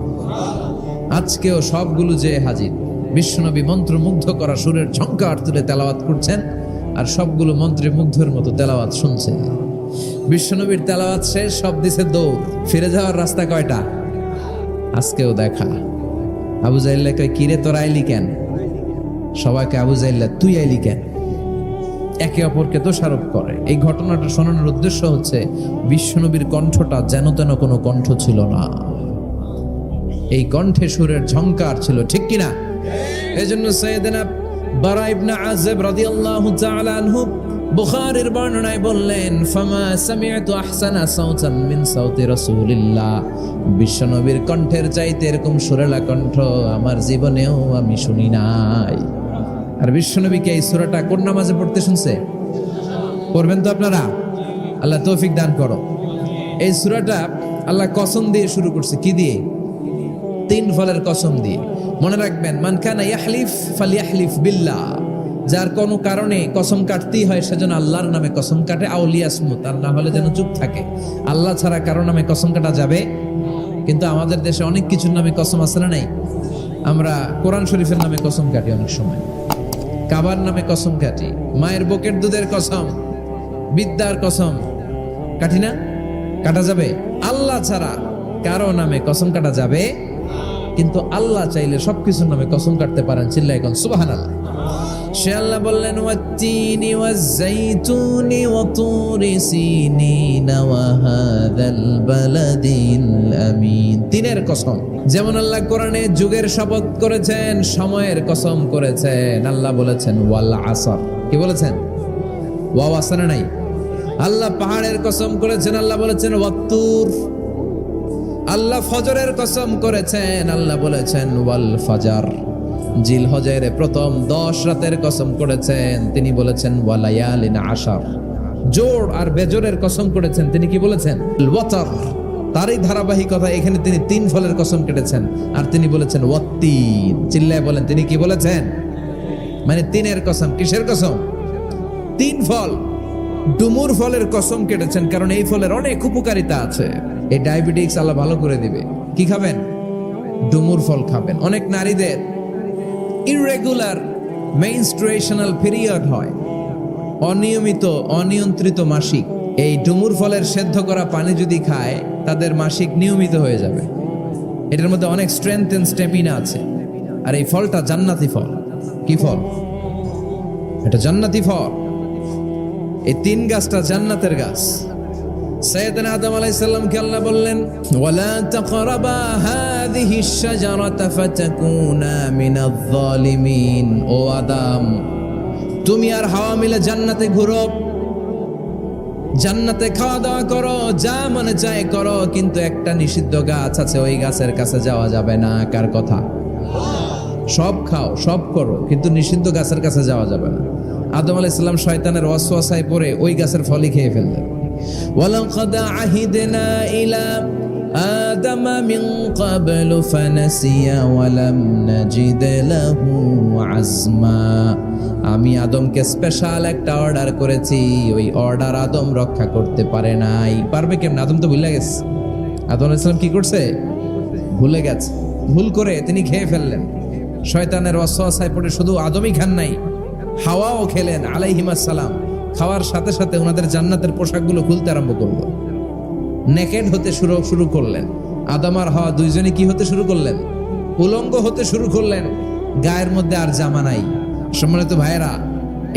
আজকেও সবগুলো যে হাজির, বিশ্বনবী মন্ত্রমুগ্ধ করা সুরের ঝংকার তুলে তেলাওয়াত করছেন, আর সবগুলো মন্ত্রে মুগ্ধের মতো তেলাওয়াত শুনছে। বিশ্বনবীর তেলাওয়াত শেষ, সব দিছে দৌড়, ফিরে যাওয়ার রাস্তা কয়টা? আজকেও দেখা। আবু জাহিল্লা কয়, কিরে তোর আইলি কেন? সবাইকে আবু জাহিল্লা তুই আইলি কেন? একে অপরকে দোষারোপ করে। এই ঘটনাটা শোনানোর উদ্দেশ্য হচ্ছে বিশ্বনবীর কণ্ঠটা যেন তেন কোনো কণ্ঠ ছিল না, এই কণ্ঠে সুরের ঝংকার ছিল, ঠিক কিনা? এজন্য সাইয়েদনা বারা ইবনে আযিব রাদিয়াল্লাহু তাআলা আনহু বুখারীর বর্ণনায় বললেন, ফামা সামি'তু আহসানা সাওতান মিন সাওতি রাসূলিল্লাহ, বিশ্বনবীর কণ্ঠের চাইতে এরকম সুরেলা কণ্ঠ আমার জীবনেও আমি শুনি নাই। আর বিশ্বনবীকে এই সূরাটা কোন নামাজে পড়তে শুনছে? পড়বেন তো আপনারা? আল্লাহ তৌফিক দান করো। এই সূরাটা আল্লাহ কসম দিয়ে শুরু করছে, কি দিয়ে? 3 ফলের কসম দিয়ে। মনে রাখবেন, মান কানা ইয়াহলিফ ফালইয়াহলিফ বিল্লাহ, যার কোনো কারণে কসম কাটতেই হয় সেজন্য আল্লাহর নামে কসম কাটে, আউলিয়াসমুত, আর না হলে যেন চুপ থাকে। আল্লাহ ছাড়া কারো নামে কসম কাটা যাবে? কিন্তু আমাদের দেশে অনেক কিছুর নামে কসম আছে না নাই? আমরা কোরআন শরীফের নামে কসম কাটি, অনেক সময় কাবার নামে কসম কাটি, মায়ের বুকের দুধের কসম, বিদ্যার কসম কাটি না? কাটা যাবে? আল্লাহ ছাড়া কারো নামে কসম কাটা যাবে? কিন্তু আল্লাহ চাইলে সবকিছুর নামে কসম কাটতে পারেন। চিল্লায় কোন সুবহানাল্লাহ। সে আল্লাহ বললেন, ওয়াত-তিনি ওয়াজ-যাইতুনি ওয়া তুরি সিনিনা ওয়া হাযাল বালাদিল আমিন। 3-এর কসম। যেমন আল্লাহ কোরআনে যুগের শপথ করেছেন, সময়ের কসম করেছেন। আল্লাহ বলেছেন ওয়াল আসর। কি বলেছেন? ওয়াও আছে না নাই? আল্লাহ পাহাড়ের কসম করেছেন, আল্লাহ বলেছেন ওয়াত-তুর। আল্লাহ ফজরের কসম করেছেন, আল্লাহ বলেছেন ওয়াল ফাজর। জিলহজের প্রথম 10 রাতের কসম করেছেন, তিনি বলেছেন ওয়ালায়ালিন আশার। জোড় আর বেজোরের কসম করেছেন, তিনি কি বলেছেন? ওয়াতর। তারই ধারাবাহিকতা এখানে তিনি 3 ফলের কসম কেটেছেন, আর তিনি বলেছেন ওয়াত্তিন। চিল্লায় বলেন, তিনি কি বলেছেন? মানে 3-এর কসম। কিসের কসম? 3 ফল। ডুমুর ফলের কসম কেটেছেন, কারণ এই ফলের অনেক উপকারিতা আছে। এই ডায়াবেটিস আল্লাহ ভালো করে দিবে। কি খাবেন? ডুমুর ফল খাবেন। অনেক নারীদের ইররেগুলার মেনস্ট্রুয়েশনাল পিরিয়ড হয়, অনিয়মিত অনিয়ন্ত্রিত মাসিক। এই ডুমুর ফলের সেদ্ধ করা পানি যদি খায়, তাদের মাসিক নিয়মিত হয়ে যাবে। এটার মধ্যে অনেক স্ট্রেংথ এন্ড স্ট্যামিনা আছে। আর এই ফলটা জান্নাতি ফল। কি ফল? এটা জান্নাতি ফল। এই 3 গাছটা জান্নাতের গাছ। সাইয়েদনা আদম আলাইহিস সালামকে আল্লাহ বললেন, ওয়ালা তাকরাবা হাযিহিশ শাজারাতা ফাতাকুনা মিনাজ জালিমিন। ও আদম, তুমি আর হাওয়া মিলে জান্নাতে ঘুরো, জান্নাতে খাওয়া দাওয়া করো, যা মনে চায় করো, কিন্তু একটা নিষিদ্ধ গাছ আছে, ওই গাছের কাছে যাওয়া যাবে না। কার কথা? সব খাও, সব করো, কিন্তু নিষিদ্ধ গাছের কাছে যাওয়া যাবে না। আদম আলাইহিস সালাম শয়তানের ওয়াসওয়াসায় পড়ে ওই গাছের ফলই খেয়ে ফেললেন। ওয়ালাকাদ আহিদনা ইলা আদম মিন ক্বাবলু ফানাসিয়া ওয়া লাম নাজিদ লাহু আজমা। আমি আদমকে স্পেশাল একটা অর্ডার করেছি, ওই অর্ডার আদম রক্ষা করতে পারে নাই। পারবে কেমন? আদম তো ভুলে গেছে। আদম আলাইহিস সালাম কি করছে? ভুলে গেছে। ভুল করে তিনি খেয়ে ফেললেন। শয়তানের ওয়াসওয়াসায় পড়ে শুধু আদমই খান নাই, হাওয়াও খেলেন আলাইহিমাস সালাম। খাওয়ার সাথে সাথে ওনাদের জান্নাতের পোশাকগুলো খুলতে আরম্ভ করলো, নেকেড হতে শুরু করলেন। আদম আর হাওয়া দুইজনে কি হতে শুরু করলেন? উলঙ্গ হতে শুরু করলেন, গায়ের মধ্যে আর জামা নাই। সম্মানিত ভাইয়েরা,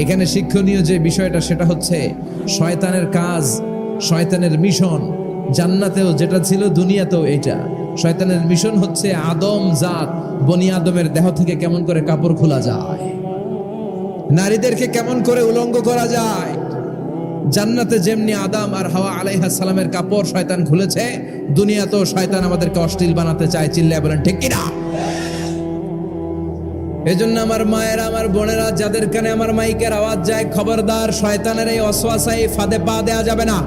এখানে শিক্ষণীয় যে বিষয়টা সেটা হচ্ছে শয়তানের কাজ, শয়তানের মিশন জান্নাতেও যেটা ছিল দুনিয়াতেও এটা। শয়তানের মিশন হচ্ছে আদম জাত, বনি আদমের দেহ থেকে কেমন করে কাপড় খোলা যায়, নারীদেরকে কেমন করে উলঙ্গ করা যায়। জান্নাতে যেমনি আদম আর হাওয়া আলাইহিস সালামের কাপড় শয়তান খুলেছে, দুনিয়াতেও শয়তান আমাদেরকে অশ্লীল বানাতে চায়। চিল্লায় বলেন ঠিক কিনা? এজন্য আমার মায়েরা, আমার বোনেরা, যাদের কানে আমার মাইকের আওয়াজ যায়, খবরদার, শয়তানের এই ওয়াসওয়াসায় ফাঁদে পা দেয়া যাবে না।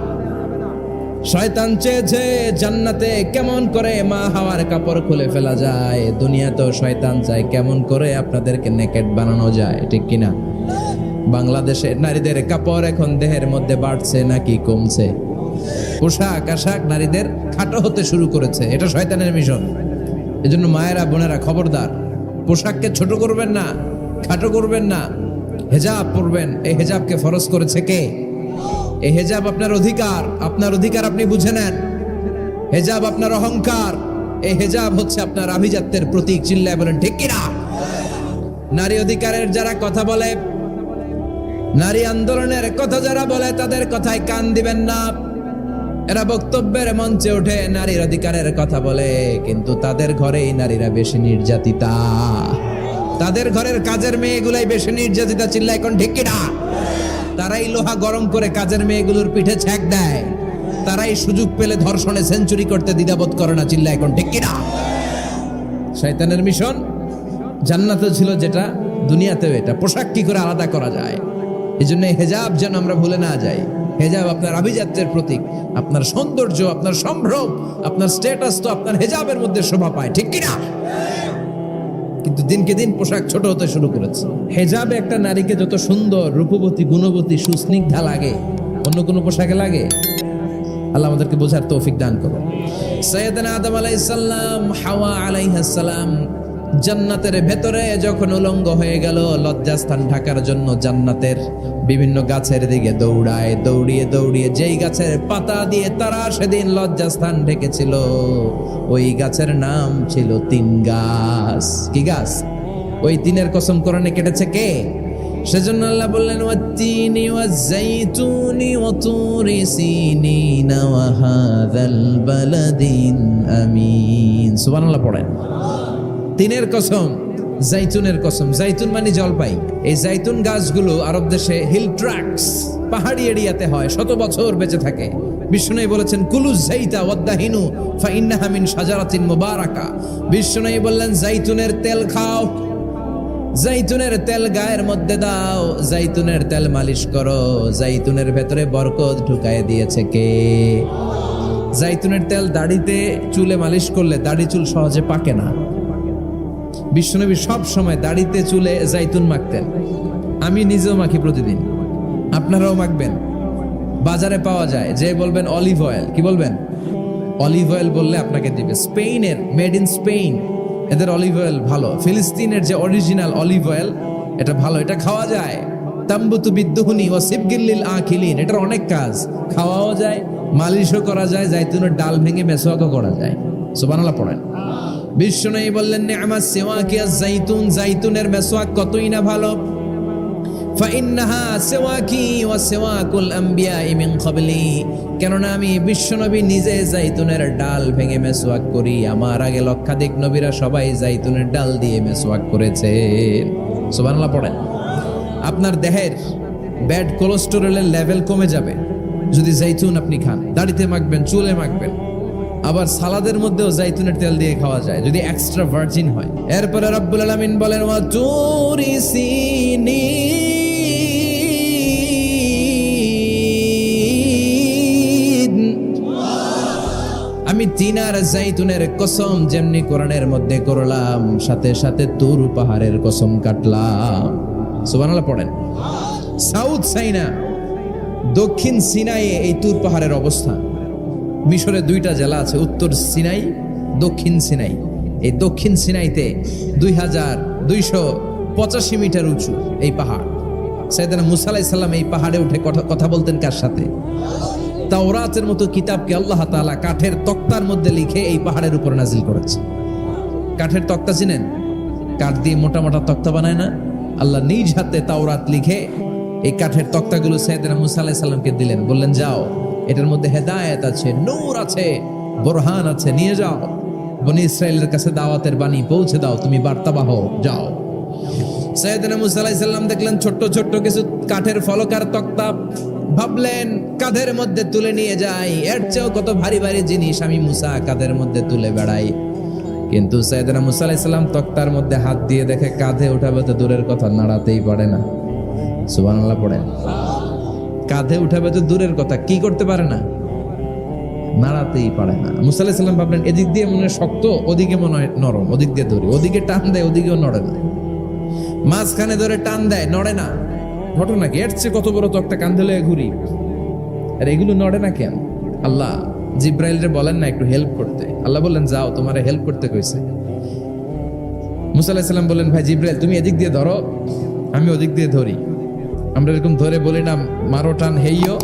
শয়তান চেয়েছে জান্নাতে কেমন করে মা হাওয়ার কাপড় খুলে ফেলা যায়, দুনিয়াতেও শয়তান চায় কেমন করে আপনাদেরকে নেকেড বানানো যায়। ঠিক কিনা? বাংলাদেশে নারীদের কাপড় এখন দেহের মধ্যে বাড়ছে নাকি কমছে? পোশাক আশাক নারীদের খাটো হতে শুরু করেছে, এটা শয়তানের মিশন। এজন্য মায়েরা বোনেরা খবরদার, পোশাককে ছোট করবেন না, খাটো করবেন না, হেজাব পরবেন। এই হেজাবকে ফরজ করেছে কে? এই হেজাব আপনার অধিকার, আপনার অধিকার আপনি বুঝে নেন। হেজাব আপনার অহংকার, এই হেজাব হচ্ছে আপনার আভিজাত্যের প্রতীক। চিল্লায় বলেন ঠিক কিনা? নারী অধিকারের যারা কথা বলে, নারী আন্দোলনের কথা যারা বলে, তাদের কথায় কান দিবেন না। এরা বক্তব্যের মঞ্চে উঠে নারীর অধিকারের কথা বলে, কিন্তু তাদের ঘরেই নারীরা বেশি নির্যাতিতা, তাদের ঘরের কাজের মেয়েগুলাই বেশি নির্যাতিতা। চিল্লায় এখন ঠিক কিনা? তারাই লোহা গরম করে কাজের মেয়েগুলোর পিঠে ছ্যাঁক দেয়, তারাই সুযোগ পেলে ধর্ষণে সেঞ্চুরি করতে দ্বিধাবোধ করে না। চিল্লায় এখন ঠিক কিনা? শয়তানের মিশন জান্নাতে ছিল যেটা, দুনিয়াতেও এটা। পোশাক কি করে আলাদা করা যায়? এই জন্য হেজাব যেন আমরা ভুলে না যাই। হেজাব আপনার আভিজাত্যের প্রতীক, আপনার সৌন্দর্য, আপনার সম্ভ্রম, আপনার স্ট্যাটাস তো আপনার হেজাবের মধ্যে শোভা পায়। ঠিক কিনা? কিন্তু দিনকে দিন পোশাক ছোট হতে শুরু করেছে। হেজাবে একটা নারীকে যত সুন্দর, রূপবতী, গুণবতী, সুস্নিগ্ধা লাগে, অন্য কোনো পোশাকে লাগে? আল্লাহ আমাদেরকে বোঝার তৌফিক দান করুন। সাইয়েদনা আদম আলাইহিস সালাম, হাওয়া আলাইহিস সালাম জান্নাতের ভেতরে যখন উলঙ্গ হয়ে গেল, লজ্জাস্থান ঢাকার জন্য জান্নাতের বিভিন্ন গাছের দিকে দৌড়ায়, দৌড়িয়ে দৌড়িয়ে যেই গাছের পাতা দিয়ে তারা সেদিন লজ্জাস্থান ঢেকেছিল, ওই গাছের নাম ছিল তিন গাছ। কি গাছ? ওই তিনের কসম কোরআনে কেটেছে কে? সেজন্য আল্লাহ বললেন, ওয়াত-তিনি ওয়াজ-যাইতুনি ওয়া তুরি সিনিনা ওয়া হাযাল বালাদিন আমিন। সুবহানাল্লাহ পড়েন। তিনের কসম, জাইতুনের কসম। জাইতুন মানে জলপাই। এই জাইতুন গাছগুলো আরব দেশে হিল ট্রাক্স, পাহাড়ি এরিয়াতে হয়, 100 বছর বেঁচে থাকে। বিষ্ণু বলেছেন, কুলু যাইতা ওয়াদাহিনু ফাইন্নাহা মিন শাজারাতিন মুবারাকা। বিষ্ণু বললেন, জাইতুনের তেল খাও, জাইতুনের তেল গায়ের মধ্যে দাও, জাইতুনের তেল মালিশ করো। জাইতুনের ভেতরে বরকত ঢুকায় দিয়েছে কে? জাইতুনের তেল দাড়িতে, চুলে মালিশ করলে দাড়ি চুল সহজে পাকে না। বিশ্বনবী সব সময় দাড়িতে চুলে জাইতুন মাখতেন। আমি নিজেও মাখি প্রতিদিন, আপনারাও মাখবেন। বাজারে পাওয়া যায়, যে বলবেন অলিভ অয়েল, কি বলবেন? অলিভ অয়েল বললে আপনাকে দিবে। স্পেনের, মেড ইন স্পেন, এদের অলিভ অয়েল ভালো। ফিলিস্তিনের যে অরিজিনাল অলিভ অয়েল, এটা ভালো, এটা খাওয়া যায়। তাম্বুতু বিদ্দুহুনি ওয়া সিবগিল আখিলিন, এটার অনেক কাজ, খাওয়াও যায়, মালিশও করা যায়, জাইতুনের ডাল ভেঙে মেসওয়াকও করা যায়। সুবহানাল্লাহ পড়েন। বিষ্ণু বললেন, নি'মাস সিওয়াকি আজ-জাইতুন, জাইতুনের মেসওয়াক কতই না ভালো। ফাইন্নাহা সিওয়াকি ওয়া সিওয়াকুল আমবিয়াই মিন ক্বাবলি, কেননা আমি বিশ্বনবী নিজে জাইতুনের ডাল ভেঙে মেসওয়াক করি। আমার আগে লক্ষাধিক নবীরা সবাই জাইতুনের ডাল দিয়ে মেসওয়াক করেছেন। সুবহানাল্লাহ পড়েন। আপনার দেহের ব্যাড কোলেস্টেরলের লেভেল কমে যাবে যদি জাইতুন আপনি খান। দাড়িতে মাখবেন, চুলে মাখবেন, আবার সালাদের মধ্যেও জাইতুনের তেল দিয়ে খাওয়া যায় যদি এক্সট্রা ভার্জিন হয়। এরপরে রব্বুল আলামিন বলেন, ওয়া তুরি সিনিন, আমি তিন আর জাইতুনের কসম যেমনি কোরআনের মধ্যে করলাম, সাথে সাথে তুর পাহাড়ের কসম কাটলাম। সুবহানাল্লাহ পড়েন। সাউথ সাইনা, দক্ষিণ সিনাইয়ে এই তুর পাহাড়ের অবস্থান। মিশরের 2টা জেলা আছে, উত্তর সিনাই, দক্ষিণ সিনাই। এই দক্ষিণ সিনাইতে 2285 মিটার উঁচু এই পাহাড়। সাইয়েদনা মুসা আলাইহিস সালাম এই পাহাড়ে উঠে কথা বলতেন কার সাথে? তাওরাতের মতো কিতাবকে আল্লাহ তাআলা কাঠের তক্তার মধ্যে লিখে এই পাহাড়ের উপর নাজিল করেছে। কাঠের তক্তা চিনেন? কাঠ দিয়ে মোটা মোটা তক্তা বানায় না? আল্লাহ নিজ হাতে তাওরাত লিখে এই কাঠের তক্তাগুলো সাইয়েদনা মুসা আলাইহিস সালামকে দিলেন, বললেন যাও, এটার মধ্যে হেদায়েত আছে, নূর আছে, বোরহান আছে, নিয়ে যাও, বনি ইসরায়েলের কাছে দাওয়াতের বাণী পৌঁছে দাও, তুমি বার্তাবাহ, যাও। সাইয়েদনা মুসা আলাইহিস সালাম দেখলেন ছোট্ট ছোট্ট কিছু কাঠের ফলকার তক্তা, ভাবলেন কাঁধের মধ্যে তুলে নিয়ে যাই, এর চেয়েও কত ভারী ভারী জিনিস আমি মুসা কাঁধের মধ্যে তুলে বেড়াই। কিন্তু সাইয়েদনা মুসা আলাইহিস সালাম তক্তার মধ্যে হাত দিয়ে দেখে কাঁধে উঠাবে তো দূরের কথা, নাড়াতেই পারে না। সুবহানাল্লাহ পড়েন। কাঁধে উঠাবে তো দূরের কথা, কি করতে পারে না? নাড়াতেই পারে না। মুসা আলাইহিস সালাম ভাবলেন এদিক দিয়ে মনে হয় শক্ত, ওদিকে মনে হয় নরম, ওদিক দিয়ে ধরি, ওদিকে টান দেয়, ওদিকেও নড়ে না, মাঝখানে ধরে টান দেয়, নড়ে না। ঘটনা কি? এর চেয়ে কত বড় তক্তা কাঁধে লয়ে ঘুরি, আর এগুলো নড়ে না কেন? আল্লাহ জিব্রাইলরে বলেন না একটু হেল্প করতে? আল্লাহ বললেন যাও, তোমারে হেল্প করতে কইছে। মুসা আলাইহিস সালাম বললেন ভাই জিব্রাইল তুমি এদিক দিয়ে ধরো, আমি ওদিক দিয়ে ধরি। আমরা এরকম ধরে বলি না মারো টান হেইয়ো,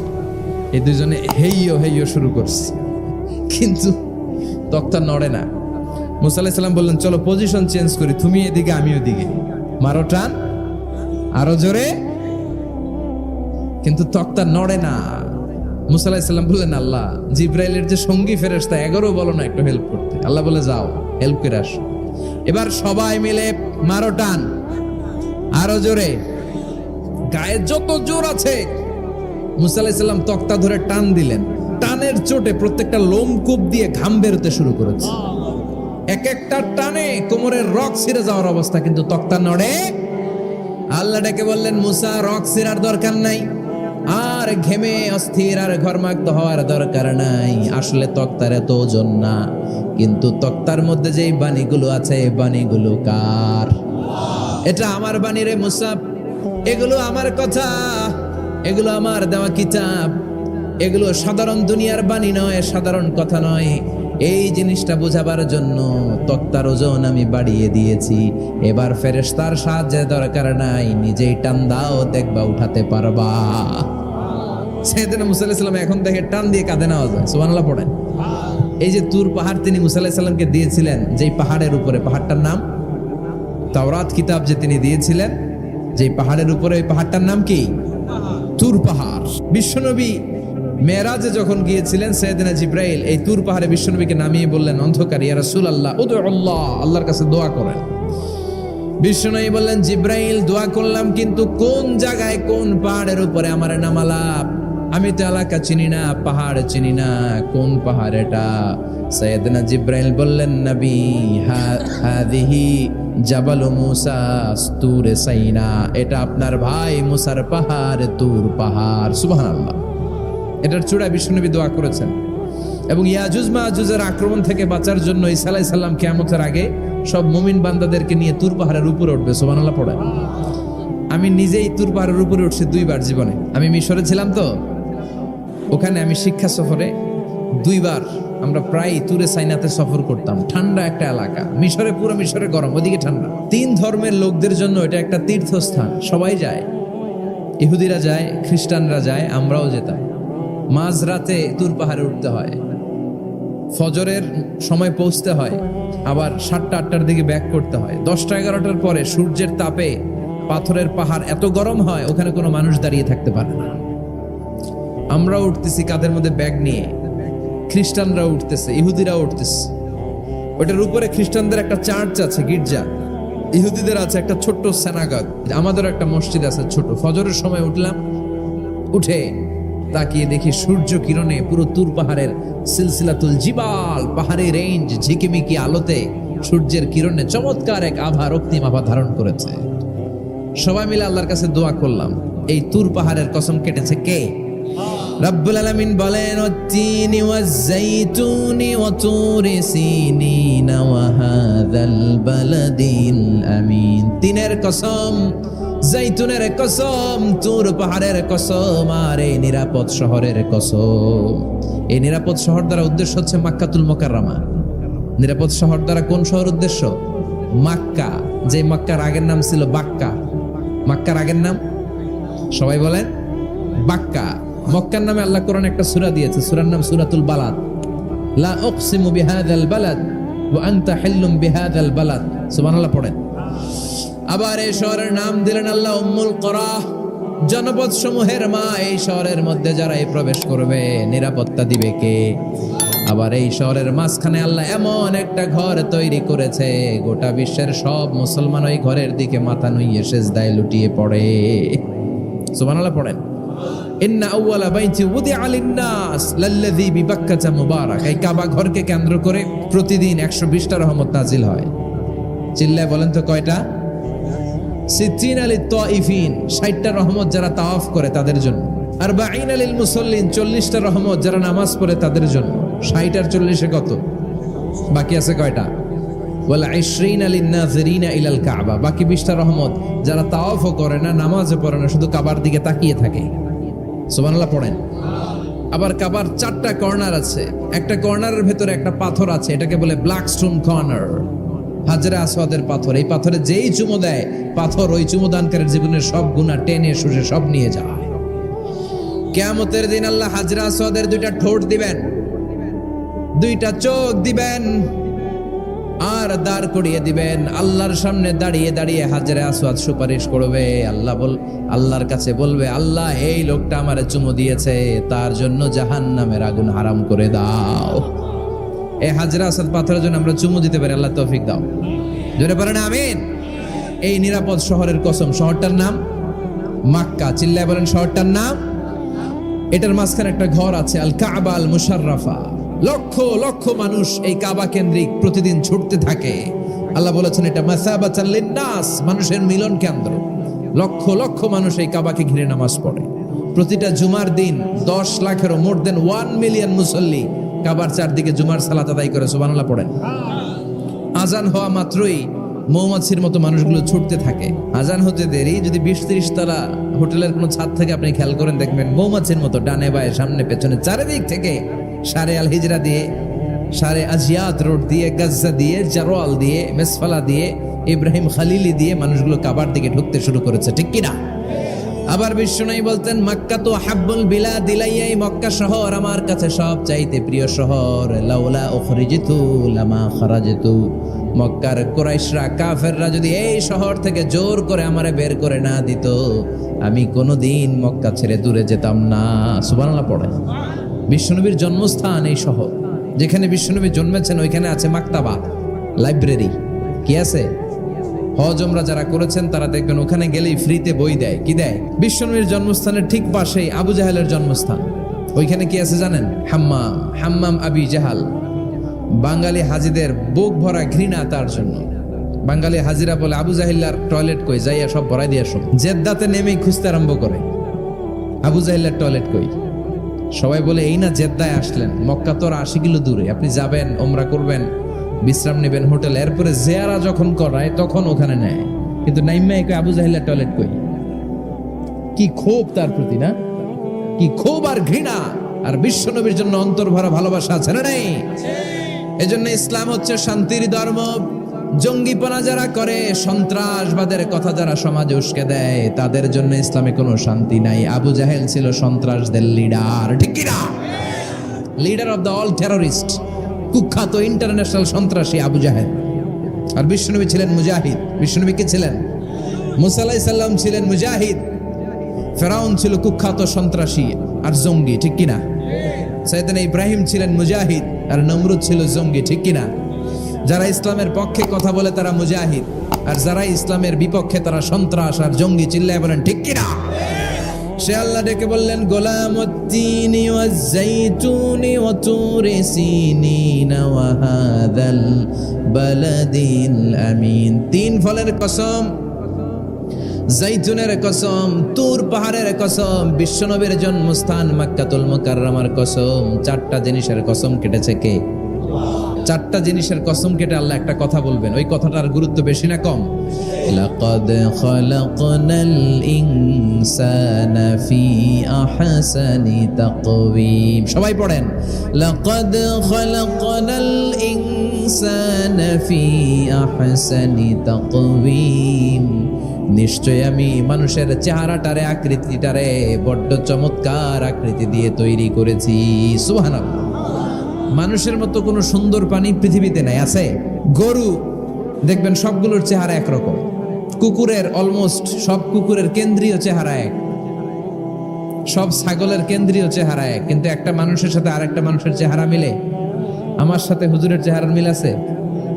এই দুজনে হেইয়ো হেইয়ো শুরু করছি, কিন্তু তক্তা নড়ে না। মুসা আলাইহিস সালাম বললেন চলো পজিশন চেঞ্জ করি, তুমি এদিকে আমি ওদিকে, মারো টান আরো জোরে, কিন্তু তক্তা নড়ে না। মুসা আলাইহিস সালাম বললেন আল্লাহ জিব্রাইলের যে সঙ্গী ফেরেশতা 11 বলো না একটু হেল্প করতে। আল্লাহ বলে যাও হেল্প করে আসো। এবার সবাই মিলে মারো টান আরো জোরে, গায়ে যত জোর আছে মুসা আলাইহিস সালাম তক্তা ধরে টান দিলেন। টানের চোটে প্রত্যেকটা লোমকূপ দিয়ে ঘাম বেরোতে শুরু করেছে। এক একটা টানে কোমরের রক ছিঁড়ে যাওয়ার অবস্থা, কিন্তু তক্তা নড়ে। আল্লাহ ডেকে বললেন মুসা রক ছিঁড়ার দরকার নাই, আর ঘেমে অস্থির আর ঘর্মাক্ত হওয়ার দরকার নাই। আসলে তক্তার এত ওজন না, কিন্তু তক্তার মধ্যে যে বাণীগুলো আছে এই বাণীগুলো কার? এটা আমার বাণী রে মুসা, এগুলো আমার কথা, এগুলো আমার দেওয়া কিতাব, এগুলো সাধারণ দুনিয়ার বাণী নয়, সাধারণ কথা নয়। এই জিনিসটা বোঝাবার জন্য তক্তার ওজন আমি বাড়িয়ে দিয়েছি। এবার ফেরেশতার সাহায্যের দরকার নাই, নিজেই টান দাও, দেখবা উঠাতে পারবা। সাইয়েদনা মুসা আলাইহিস সালাম এখন দেখে টান দিয়ে কাঁধে নেওয়া যায়। সুবহানাল্লাহ পড়েন। এই যে তুর পাহাড় তিনি মুসা আলাইহিস সালামকে দিয়েছিলেন, যেই পাহাড়ের উপরে, পাহাড়টার নাম তাওরাত কিতাব যে তিনি দিয়েছিলেন, যেই পাহাড়ের উপরে, ওই পাহাড়টার নাম কি? তুর পাহাড়। বিশ্বনবী মেরাজে যখন গিয়েছিলেন সাইয়েদনা জিব্রাইল এই তুর পাহাড়ে বিশ্বনবীকে নামিয়ে বললেন অন্ধকার, ইয়া রাসূলুল্লাহ উদউ আল্লাহ, আল্লাহর কাছে দোয়া করেন। বিশ্বনবী বললেন জিব্রাইল দোয়া করলাম, কিন্তু কোন জায়গায় কোন পাহাড়ের উপরে আমারে নামালা? আমি তো এলাকা চিনি না, পাহাড় চিনি না, কোন পাহাড় এটা? সাইয়েদনা জিব্রাইল বললেন নবী হাদিহি জাবাল মুসা তুরে সাইনা, এটা আপনার ভাই মুসার পাহাড়, তুর পাহাড়। সুবহানাল্লাহ। এটার চূড়ায় বিশ্বনবী দোয়া করেছেন। এবং ইয়াজুজ মাজুজের আক্রমণ থেকে বাঁচার জন্য ঈসা আলাইহিস সালাম কিয়ামতের আগে সব মুমিন বান্দাদেরকে নিয়ে তুর পাহাড়ের উপরে উঠবে। সুবহানাল্লাহ পড়েন। আমি নিজেই তুর পাহাড়ের উপরে উঠছি 2 বার জীবনে। আমি মিশরে ছিলাম তো, ওখানে আমি শিক্ষা সফরে 2 বার আমরা প্রায় তুরে সাইনাতে সফর করতাম। ঠান্ডা একটা এলাকা, মিশরে পুরো মিশরে গরম, ওদিকে ঠান্ডা। 3 ধর্মের লোকদের জন্য এটা একটা তীর্থস্থান, সবাই যায়, ইহুদিরা যায়, খ্রিস্টানরা যায়, আমরাও যেতাম। মাঝরাতে তুর পাহাড়ে উঠতে হয়, ফজরের সময় পৌঁছতে হয়, আবার 7টা-8টার দিকে ব্যাক করতে হয়। 10টা-11টার পরে সূর্যের তাপে পাথরের পাহাড় এত গরম হয় ওখানে কোনো মানুষ দাঁড়িয়ে থাকতে পারে না। আমরা উঠতেছি কাঁধের মধ্যে ব্যাগ নিয়ে, খ্রিস্টানরা উঠতেছে, ইহুদিরা উঠতেছে। ওটার উপরে খ্রিস্টানদের একটা চার্চ আছে, গির্জা, ইহুদিদের আছে একটা ছোট্ট সিনাগগ, আমাদের একটা মসজিদ আছে ছোট। ফজরের সময় উঠলাম, উঠে তাকিয়ে দেখি সূর্য কিরণে পুরো তুর পাহাড়ের সিলসিলাতুল জিবাল, পাহাড়ি রেঞ্জ ঝিকিমিকি আলোতে সূর্যের কিরণে চমৎকার এক আভা, রক্তিম আভা ধারণ করেছে। সবাই মিলে আল্লাহর কাছে দোয়া করলাম, এই তুর পাহাড়ের কসম কেটেছে কে? রব্বুল আলামিন বলেন ওয়াত-তিনি ওয়াজ-যাইতুনি ওয়া তুরি সিনিনা ওয়া হাযাল বালাদিল আমিন। তিনের কসম, জাইতুনের কসম, তুর পাহাড়ের কসম, আর এই নিরাপদ শহরের কসম। এই নিরাপদ শহর দ্বারা উদ্দেশ্য হচ্ছে মাক্কাতুল মুকাররমা। নিরাপদ শহর দ্বারা কোন শহর উদ্দেশ্য? মক্কা। যে মক্কার আগের নাম ছিল বাক্কা। মক্কার আগের নাম সবাই বলেন বাক্কা। মক্কার নামে আল্লাহ কোরআন একটা সূরা দিয়েছে, সূরার নাম সূরাতুল বালাদ। লা উকসিমু বিহাযাল বালাদ ওয়া আনতা হিল্লুম বিহাযাল বালাদ। সুবহানাল্লাহ পড়েন। আবার এই শহরের নাম দিলেন আল্লাহ উম্মুল কুরা, জনপদ সমূহের মা। এই শহরের মধ্যে যারা এই প্রবেশ করবে নিরাপত্তা দিবে কে? আবার এই শহরের মাঝখানে আল্লাহ এমন একটা ঘর তৈরি করেছে, গোটা বিশ্বের সব মুসলমান ওই ঘরের দিকে মাথা নুইয়ে সিজদায় লুটিয়ে পড়ে। সুবহানাল্লাহ পড়েন। ইন্না আউওয়ালা বাইতি উদিআ লিন-নাস লাল্লাযী বিবাক্কাতা মুবারাক। এই কাবা ঘরকে কেন্দ্র করে প্রতিদিন 120টা রহমত নাজিল হয়। চিল্লায় বলেন তো কয়টা? 60 লিত তাইফিন, 60টা রহমত যারা তাওয়াফ করে তাদের জন্য। 40 লিল মুসাল্লিন, 40টা রহমত যারা নামাজ পড়ে তাদের জন্য। 60 আর 40 কত? বাকি আছে কয়টা? ওয়াল 20 লিন-নাযিরিনা ইলাল কাবা, বাকি 20টা রহমত যারা তাওয়াফও করে না, নামাজও পড়ে না, শুধু কাবার দিকে তাকিয়ে থাকে। সুবহানাল্লাহ পড়েন। আবার কাবার 4টা কর্নার আছে, একটা কর্নারের ভেতরে একটা পাথর আছে, এটাকে বলে ব্ল্যাক স্টোন কর্নার, হাজরে আসওয়াদের পাথর। এই পাথরে যেই চুমো দেয়, পাথর ওই চুমোদানকারীর জীবনের সব গুনাহ টেনে শুষে সব নিয়ে যায়। কিয়ামতের দিন আল্লাহ হাজরে আসওয়াদের 2টা ঠোঁট দিবেন, 2টা চোখ দিবেন, আর দাঁড় করিয়ে দিবেন। আল্লাহর সামনে দাঁড়িয়ে দাঁড়িয়ে হাজরে আসওয়াদ সুপারিশ করবে। আল্লাহর কাছে বলবে, আল্লাহ এই লোকটা আমারে চুমু দিয়েছে, তার জন্য জাহান্নামের আগুন হারাম করে দাও। এই হাজরে আসওয়াদ পাথরের জন্য আমরা চুমু দিতে পারি, আল্লাহ তৌফিক দাও। জোরে বলেন আমিন। এই নিরাপদ শহরের কসম, শহরটার নাম মক্কা। চিল্লায় বলেন শহরটার নাম। এটার মাঝখানে একটা ঘর আছে, আল কাবা আল মুশাররাফা। লক্ষ লক্ষ মানুষ এই কাবা কেন্দ্রিক প্রতিদিন ছুটতে থাকে। আল্লাহ বলেছেন এটা মাসাবাতান লিন-নাস, মানুষের মিলন কেন্দ্র। লক্ষ লক্ষ মানুষ এই কাবাকে ঘিরে নামাজ পড়ে। প্রতিটা জুমার দিন 10 লাখেরও মোর দেন 1 মিলিয়ন মুসল্লি কাবার চারদিকে জুমার সালাত আদায় করে। সুবহানাল্লাহ পড়েন। আজান হওয়া মাত্রই মৌমাছির মতো মানুষগুলো ছুটতে থাকে। আজান হতে দেরি, যদি 20-30 তলা হোটেলের কোনো ছাদ থেকে আপনি খেয়াল করেন, দেখবেন মৌমাছির মতো ডানে বায়ে সামনে পেছনে চারিদিক থেকে শারে আল হিজরা দিয়ে, শারে আজিয়াত রোড দিয়ে, গাজ্জা দিয়ে, জারওয়াল দিয়ে, মেসফালা দিয়ে, ইব্রাহিম খালিলি দিয়ে মানুষগুলো কাবার দিকে ঢুকতে শুরু করেছে, ঠিক কিনা? আবার বিশ্বনবী বলতেন, মক্কা তো হাব্বুল বিলাদ ইলাইয়া, মক্কা শহর আমার কাছে সব চাইতে প্রিয় শহর। লাউলা উখরিজিতু লামা খারাজতু, মক্কার কুরাইশরা কাফেররা যদি এই শহর থেকে জোর করে আমারে বের করে না দিত, আমি কোনোদিন মক্কা ছেড়ে দূরে যেতাম না। সুবহানাল্লাহ পড়ে। বিশ্বনবীর জন্মস্থান এই শহর, যেখানে বিশ্বনবী জন্মেছেন ওইখানে আছে মাকতাবা, লাইব্রেরি। কি আছে? হজ ওমরা যারা করেছেন তারা দেখবেন ওখানে গেলেই ফ্রিতে বই দেয়। কি দেয়? বিশ্বনবীর জন্মস্থানের ঠিক পাশেই আবু জাহেলের জন্মস্থান। ওইখানে কি আছে জানেন? হাম্মাম, হাম্মাম আবি জাহাল। বাঙালি হাজিদের বুক ভরা ঘৃণা তার জন্য। বাঙালি হাজিরা বলে, আবু জাহিল্লার টয়লেট কই, যাইয়া সব ভরাই দিয়ে আসুন। জেদ্দাতে নেমেই খুঁজতে আরম্ভ করে, আবু জাহিল্লার টয়লেট কই। সবাই বলে, এই না জেদ্দায় আসলেন, মক্কা তো 80 কিলো দূরে, আপনি যাবেন, ওমরা করবেন, বিশ্রাম নেবেন হোটেলে, এরপরে জিয়ারা যখন করায় তখন ওখানে নেয়। কিন্তু নাইম্মাই কই আবু জাহিল্লার টয়লেট কই। কি ক্ষোভ তার প্রতি, না? কি ক্ষোভ আর ঘৃণা। আর বিশ্বনবীর জন্য অন্তর ভরা ভালোবাসা আছে না নাই? এজন্য ইসলাম হচ্ছে শান্তির ধর্ম। জঙ্গিপনা যারা করে, সন্ত্রাসবাদের কথা যারা সমাজে উস্কে দেয়, তাদের জন্য ইসলামে কোনো শান্তি নাই। আবু জাহেল ছিল সন্ত্রাসদের লিডার, ঠিক কি না? Leader of the all terrorist, কুখ্যাত ইন্টারন্যাশনাল সন্ত্রাসী আবু জাহেল। আর বিশ্বনবী ছিলেন মুজাহিদ। বিশ্বনবী কি ছিলেন? মুসা আলাইহিস সালাম ছিলেন মুজাহিদ। ফেরাউন ছিল কুখ্যাত সন্ত্রাসী আর জঙ্গি, ঠিক কিনা? সাইয়েদনা ইব্রাহিম ছিলেন মুজাহিদ আর নমরুদ ছিল জঙ্গি, ঠিক কিনা? যারা ইসলামের পক্ষে কথা বলে তারা মুজাহিদ, আর যারা ইসলামের বিপক্ষে তারা সন্ত্রাস আর জঙ্গি। চিল্লায় বলেন ঠিক কিনা? সে আল্লাহ ডেকে বললেন, গোলামুত্তিনি ওয়াজ-যাইতুনি ওয়া তুরি সিনিনা ওয়া হাযাল বালাদিল আমিন। 3 ফলের কসম, জাইতুনের কসম, তুর পাহাড়ের কসম, বিশ্বনবীর জন্মস্থান মক্কাতুল মুকাররমার কসম। 4টা জিনিসের কসম কেটেছে কে? চারটা জিনিসের কসম কেটে আল্লাহ একটা কথা বলবেন, ওই কথাটার গুরুত্ব বেশি না কম? লাকাদ খালাকনাল ইনসানা ফি আহসানি তাকওয়িম। সবাই পড়েন, লাকাদ খালাকনাল ইনসানা ফি আহসানি তাকওয়িম। নিশ্চয় আমি মানুষের চেহারাটারে, আকৃতিটারে বড্ড চমৎকার আকৃতি দিয়ে তৈরি করেছি। সুবহানাল্লাহ। মানুষের মতো কোনো সুন্দর প্রাণী পৃথিবীতে নাই। আছে? গরু দেখবেন সবগুলোর চেহারা একরকম, কুকুরের অলমোস্ট সব কুকুরের কেন্দ্রীয় চেহারা এক, সব ছাগলের কেন্দ্রীয় চেহারা এক, কিন্তু একটা মানুষের সাথে আরেকটা মানুষের চেহারা মিলে? আমার সাথে হুজুরের চেহারার মিল আছে,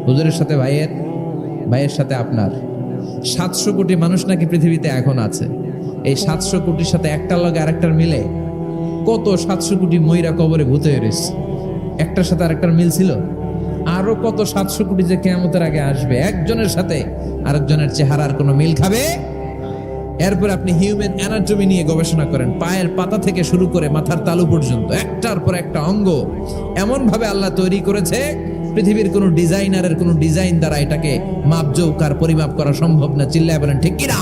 হুজুরের সাথে ভাইয়ের, ভাইয়ের সাথে আপনার। 700 কোটি মানুষ নাকি পৃথিবীতে এখন আছে। এই 700 কোটির সাথে একটার লগে আরেকটার মিলে? কত 700 কোটি ময়রা কবরে ভূত হয়ে রয়েছে, একটার সাথে আরেকটার মিল ছিল? আরো কত 700 কোটি যে কিয়ামতের আগে আসবে, একজনের সাথে আরেকজনের চেহারার কোনো মিল খাবে? এরপর আপনি হিউম্যান অ্যানাটমি নিয়ে গবেষণা করেন, পায়ের পাতা থেকে শুরু করে মাথার তালু পর্যন্ত একটার পর একটা অঙ্গ এমন ভাবে আল্লাহ তৈরি করেছে, পৃথিবীর কোনো ডিজাইনারের কোনো ডিজাইন দ্বারা এটাকে মাপজোক আর পরিমাপ করা সম্ভব না। চিল্লায় বলেন ঠিক কিনা?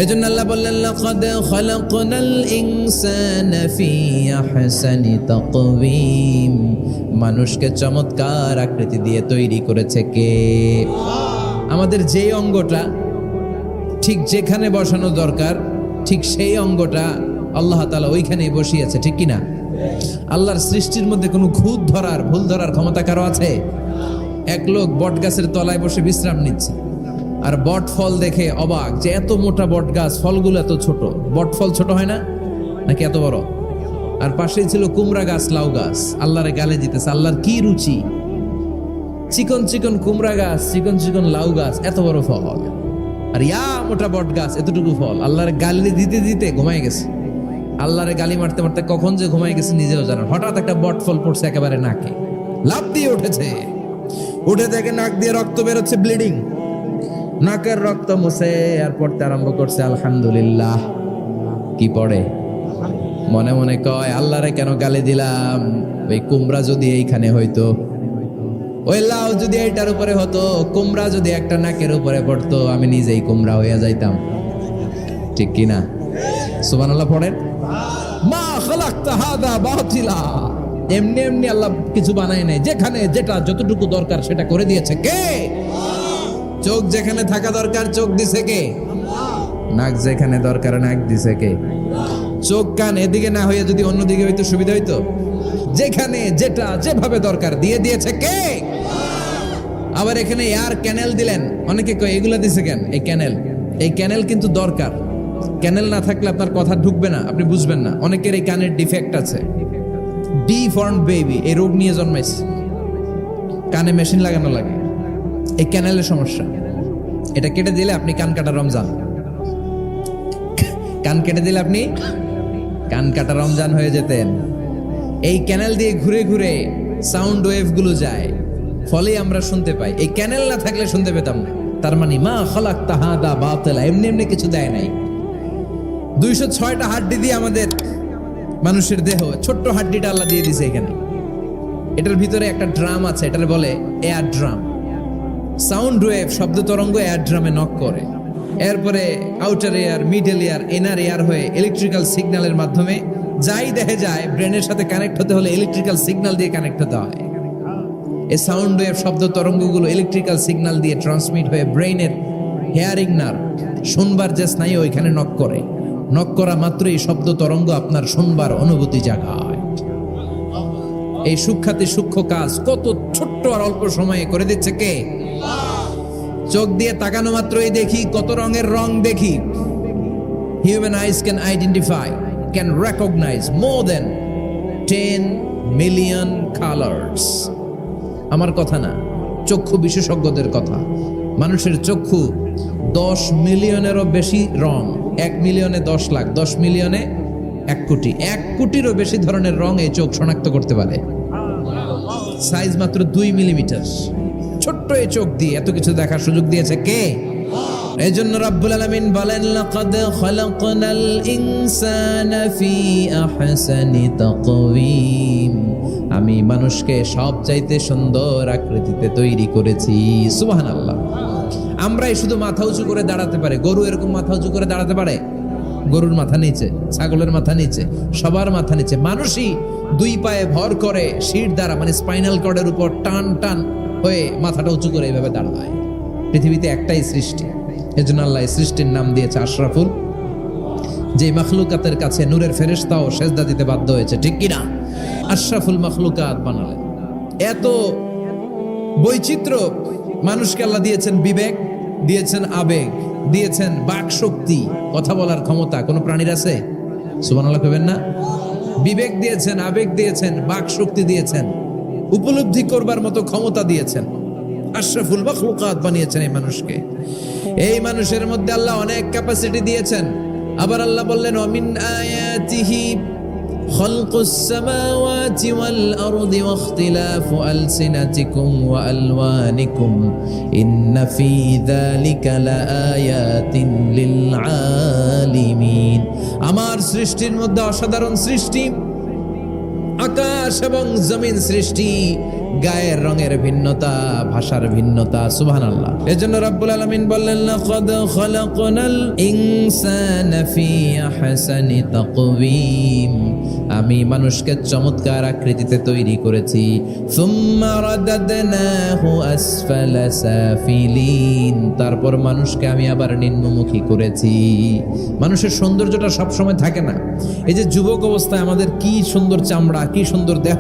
এজন্য আল্লাহ বললেন, লাকাদ খালাকনাল ইনসানা ফি আহসানি তাকওয়িম। মানুষকে চমৎকার আকৃতি দিয়ে তৈরি করেছে কে? আমাদের যে অঙ্গটা ঠিক যেখানে বসানো দরকার, ঠিক সেই অঙ্গটা আল্লাহ তাআলা ওইখানেই বসিয়েছে, ঠিক কিনা? আল্লাহর সৃষ্টির মধ্যে কোনো খুঁত ধরার, ভুল ধরার ক্ষমতা কারো আছে? এক লোক বট গাছের তলায় বসে বিশ্রাম নিচ্ছে, আর বট ফল দেখে অবাক যে এত মোটা বট গাছ, ফলগুলো এত ছোট। বট ফল ছোট হয় না নাকি এত বড়? আর পাশেই ছিল কুমড়া গাছ, লাউ গাছ। আল্লাহরে গালে দিতেছে, আল্লাহর কি রুচি! চিকন চিকন কুমড়া গাছ, চিকন চিকন লাউ গাছ, এত বড় ফল, আর ইয়া মোটা বট গাছ, এতটুকু ফল। আল্লাহরে গালি দিতে দিতে ঘুমাই গেছে। আল্লাহরে গালি মারতে মারতে কখন যে ঘুমাই গেছে নিজেও জানেন। হঠাৎ একটা বট ফল পড়ছে একেবারে নাকে, লাফ দিয়ে উঠেছে। উঠে দেখে নাক দিয়ে রক্ত বেরোচ্ছে, ব্লিডিং। নাকের রক্ত মুছে আর পড়তে আরম্ভ করছে আলহামদুলিল্লাহ। কি পড়ে? মনে মনে কয়, আল্লাহরে কেন গালি দিলাম? ওই কুমড়া যদি এইখানে হইতো, ওই লাউ যদি এইটার উপরে হতো, কুমড়া যদি একটা নাকের উপরে পড়তো, আমি নিজেই কুমড়া হইয়া যাইতাম, ঠিক কিনা? সুবহানাল্লাহ পড়েন। মা খালাকতা হাদা বাতিলা। এমনি এমনি আল্লাহ কিছু বানায় নাই, যেখানে যেটা যতটুকু দরকার সেটা করে দিয়েছে কে? চোখ যেখানে থাকা দরকার চোখ দিছে কে? নাক যেখানে দরকার নাক দিছে কে? চোখ কান এদিকে না হইয়া যদি অন্যদিকে হইতো সুবিধা হইতো? যেখানে যেটা যেভাবে দরকার দিয়ে দিয়েছে কে? আবার এখানে এয়ার ক্যানেল দিলেন। অনেকে কয় এগুলা দিছে কেন? এই ক্যানেল কিন্তু দরকার। ক্যানেল না থাকলে আপনার কথা ঢুকবে না, আপনি বুঝবেন না। অনেকের এই কানের ডিফেক্ট আছে, ডিফর্ম বেবি, এই রোগ নিয়ে জন্মাইছে, কানে মেশিন লাগানো লাগে, এই ক্যানেলের সমস্যা। এটা কেটে দিলে আপনি কান কাটা রমজান, কান কেটে দিলে আপনি কান কাটা রমজান হয়ে যেতেন। এই ক্যানেল দিয়ে ঘুরে ঘুরে সাউন্ড ওয়েভ গুলো যায়, ফলে আমরা শুনতে পাই। এই ক্যানেল না থাকলে শুনতে পেতাম না। তার মানে মা খালাকতা হাদা বাতিলা, এমনি এমনি কিছু দেয় নাই। 206টা হাড্ডি দিয়ে আমাদের মানুষের দেহ, ছোট্ট হাড্ডিটা আল্লাহ দিয়ে দিছে এখানে। এটার ভিতরে একটা ড্রাম আছে, এটার বলে এয়ার ড্রাম। সাউন্ড ওয়েভ, শব্দ তরঙ্গ এয়ার ড্রামে নক করে, এরপরে outer air, middle air, inner air হয়ে ইলেকট্রিক্যাল সিগন্যালের মাধ্যমে যাই দেখে যায়, ব্রেনের সাথে কানেক্ট হতে হলে ইলেকট্রিক্যাল সিগন্যাল দিয়ে কানেক্ট হতে হয়। এই সাউন্ড ওয়েভ, শব্দ তরঙ্গগুলো ইলেকট্রিক্যাল সিগন্যাল দিয়ে ট্রান্সমিট হয়ে ব্রেইনের হেয়ারিং নার্ভ, শুনবার যে স্নায়ু, ওইখানে নক করে। নক করা মাত্রই শব্দ তরঙ্গ আপনার শুনবার অনুভূতি জাগায়। এই সূক্ষ্মাতি সূক্ষ্ম কাজ কত ছোট্ট আর অল্প সময়ে করে দিচ্ছে কে? চোখ দিয়ে তাকানো মাত্রই দেখি কত রঙের রং দেখি। Human eyes can identify, can recognise more than 10 million colours. আমার কথা না, চক্ষু বিশেষজ্ঞদের কথা। মানুষের চক্ষু 10 মিলিয়নেরও বেশি রং, 1 মিলিয়নে 10 লাখ, 10 মিলিয়নে 1 কোটি, 1 কোটিরও বেশি ধরনের রং এই চোখ শনাক্ত করতে পারে। সাইজ মাত্র 2 মিলিমিটার। ছোট্ট এই চোখ দিয়ে এত কিছু দেখার সুযোগ দিয়েছে কে? এজন্য রব্বুল আলামিন বলেন লাকাদ খালাকনাল ইনসানা ফি আহসানি তাকওয়িম, আমি মানুষকে সবচাইতে সুন্দর আকৃতিতে তৈরি করেছি। সুবহানাল্লাহ। আমরাই শুধু মাথা উঁচু করে দাঁড়াতে পারে, গরু এরকম মাথা উঁচু করে দাঁড়াতে পারে? গরুর মাথা নিচে, ছাগলের মাথা নিচে, সবার মাথা নিচে। মানুষই দুই পায়ে ভর করে শির দ্বারা মানে স্পাইনাল কর্ডের উপর টান টান হয়ে মাথাটা উঁচু করে এইভাবে দাঁড়ায়। পৃথিবীতে একটাই সৃষ্টি, এজন্য আল্লাহ এই সৃষ্টির নাম দিয়েছে আশরাফুল, যে মখলুকাতের কাছে নূরের ফেরেশতাও সেজদা দিতে বাধ্য হয়েছে, ঠিক কিনা? আশরাফুল মখলুকাত বানালেন। এত বৈচিত্র্য মানুষকে আল্লাহ দিয়েছেন, বিবেক দিয়েছেন, আবেগ দিয়েছেন, বাক শক্তি, কথা বলার ক্ষমতা। কোনো প্রাণীর আছে? সুবহানাল্লাহ কইবেন না? বিবেক দিয়েছেন, আবেগ দিয়েছেন, বাক শক্তি দিয়েছেন, উপলব্ধি করবার মতো ক্ষমতা দিয়েছেন। আশরাফুল মখলুকাত বানিয়েছেন এই মানুষকে। এই মানুষের মধ্যে আল্লাহ অনেক ক্যাপাসিটি দিয়েছেন। আবার আল্লাহ বললেন ওয়ামিন আয়াতিহি খালকুস সামাওয়াতি ওয়াল আরদি ওয়াখতিলাফু আলসিনাতিকুম ওয়া আলওয়ানিকুম ইন্না ফি যালিকা লাআয়াতিন লিল আলিমিন। আমার সৃষ্টির মধ্যে অসাধারণ সৃষ্টি, আকাশ এবং জমিন সৃষ্টি, গায়ের রঙের ভিন্নতা, ভাষার ভিন্নতা। সুবহানাল্লাহ। এজন্য রব্বুল আলামিন বললেন লাকাদ খালাকনাল ইনসানা ফি আহসানি তাকওয়িম, আমি মানুষকে চমৎকার আকৃতিতে তৈরি করেছি। সুম্মা রাদাদনাহু আসফালা সাফিলিন, তারপর মানুষকে আমি আবার নিম্নমুখী করেছি। মানুষের সৌন্দর্যটা সব সময় থাকে না। এই যে যুবক অবস্থায় আমাদের কি সুন্দর চামড়া, কি সুন্দর দেহ,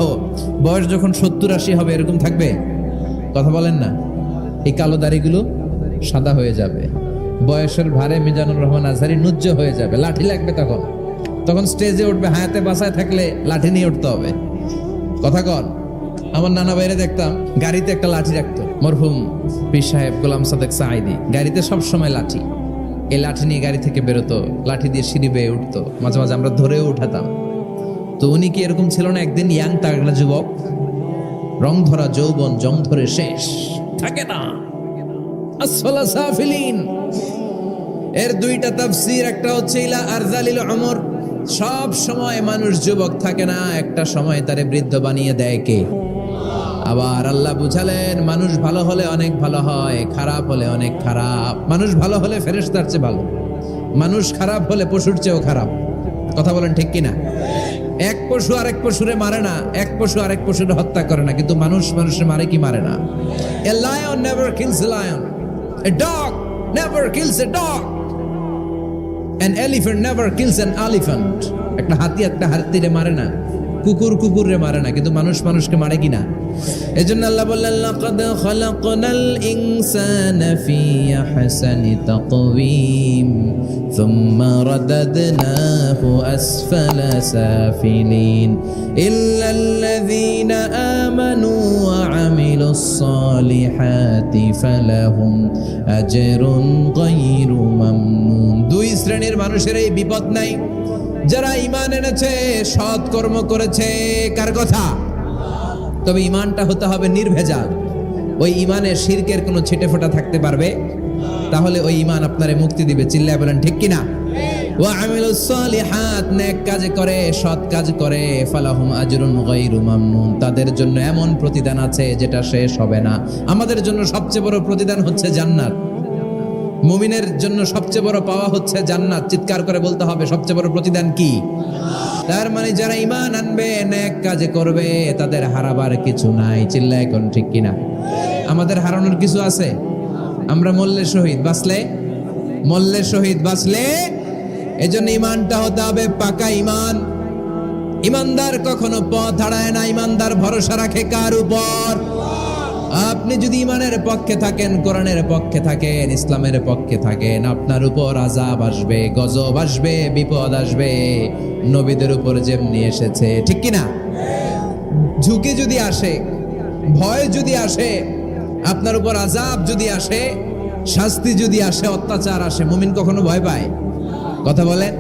বয়স যখন 70-80 হবে এরকম থাকবে? কথা বলেন না? এই কালো দাড়িগুলো সাদা হয়ে যাবে, বয়সের ভারে মিজানুর রহমান আজহারি নুজ্জ হয়ে যাবে, লাঠি লাগবে তখন। তখন স্টেজে উঠবে, হায়াতে বাসায় থাকলে লাঠি নিয়ে উঠতে হবে। কথা কর। আমার নানা বাইরে দেখতাম গাড়িতে একটা লাঠি রাখতো, মরহুম পীর সাহেব গোলাম সাদেক সাঈদী, গাড়িতে সব সময় লাঠি। এই লাঠি নিয়ে গাড়ি থেকে বেরোতো, লাঠি দিয়ে সিঁড়ি বেয়ে উঠতো, মাঝে মাঝে আমরা ধরেও উঠাতাম। তো উনি কি এরকম ছিল না? একদিন ইয়াং তাগড়া যুবক, রং ধরা যৌবন, জং ধরে শেষ থাকে না। আসফালা সাফিলিন এর দুইটা তাফসীর, একটা হচ্ছে ইলা আরজালিল উমর, সব সময় মানুষ যুবক থাকে না, একটা সময় তারে বৃদ্ধ বানিয়ে দেয় কে? আবার আল্লাহ বুঝালেন মানুষ ভালো হলে অনেক ভালো হয়, খারাপ হলে অনেক খারাপ। মানুষ ভালো হলে ফেরেশতার চেয়ে ভালো, মানুষ খারাপ হলে পশুর চেয়েও খারাপ। কথা বলেন ঠিক কিনা? এক পশু আরেক পশুরে মারে না, এক পশু আরেক পশুরে হত্যা করে না, কিন্তু মানুষ মানুষের মারে কি মারে না? A lion never kills a lion, a dog never kills a dog, an elephant never kills an elephant. একটা হাতি একটা হাতিরে মারে না, কুকুর কুকুরে মারে না, কিন্তু মানুষ মানুষকে মারে কিনা? এজন্য আল্লাহ বললেন লাকাদ খালাকনাল ইনসানা ফি আহসানি তাকওয়িম সুম্মা রাদাদনাহু আসফালা সাফিলিন ইল্লাল্লাযীনা আমানু ওয়া আমিলুস সালিহাতি ফালাহুম আজরুন গায়রু মামনুন। দুই শ্রেণীর মানুষের এই বিপদ নাই, যারা ঈমান এনেছে, সৎ কর্ম করেছে। কার কথা? তবে ঈমানটা হতে হবে নির্ভেজাল। ওই ঈমানে শিরকের কোনো ছিটেফোঁটা থাকতে পারবে? তাহলে ওই ঈমান আপনারে মুক্তি দিবে। চিল্লায় বলেন ঠিক কিনা? ওয়া আমিলুস সালিহাত, নেক কাজ করে, সৎ কাজ করে, ফালাহুম আজরুন গায়রু মামনুন, তাদের জন্য এমন প্রতিদান আছে যেটা শেষ হবে না। আমাদের জন্য সবচেয়ে বড় প্রতিদান হচ্ছে জান্নাত। মুমিনের জন্য সবচেয়ে বড় পাওয়া হচ্ছে জান্নাত। চিৎকার করে বলতে হবে সবচেয়ে বড় প্রতিদান কি? তার মানে যারা ঈমান আনবে, নেক কাজ করবে, তাদের হারাবার কিছু নাই। চিল্লায় কোন ঠিক কিনা? আমাদের হারানোর কিছু আছে? আমরা মল্লে শহীদ বাঁচলে, মল্লে শহীদ বাঁচলে, এজন্য ঈমানটা হতে হবে পাকা ঈমান। ঈমানদার কখনো পথ হারায় না। ঈমানদার ভরসা রাখে কার উপর? আপনি যদি ঈমানের পক্ষে থাকেন, কোরআনের পক্ষে থাকেন, ইসলামের পক্ষে থাকেন, আপনার উপর আযাব আসবে, গজব আসবে, বিপদ আসবে, নবীদের উপর যেমনি এসেছে। ঠিক কিনা? ঝুঁকি যদি আসে, ভয় যদি আসে, আপনার উপর আযাব যদি আসে, শাস্তি যদি আসে, অত্যাচার আসে, মুমিন কখনো ভয় পায়? কথা বলেন।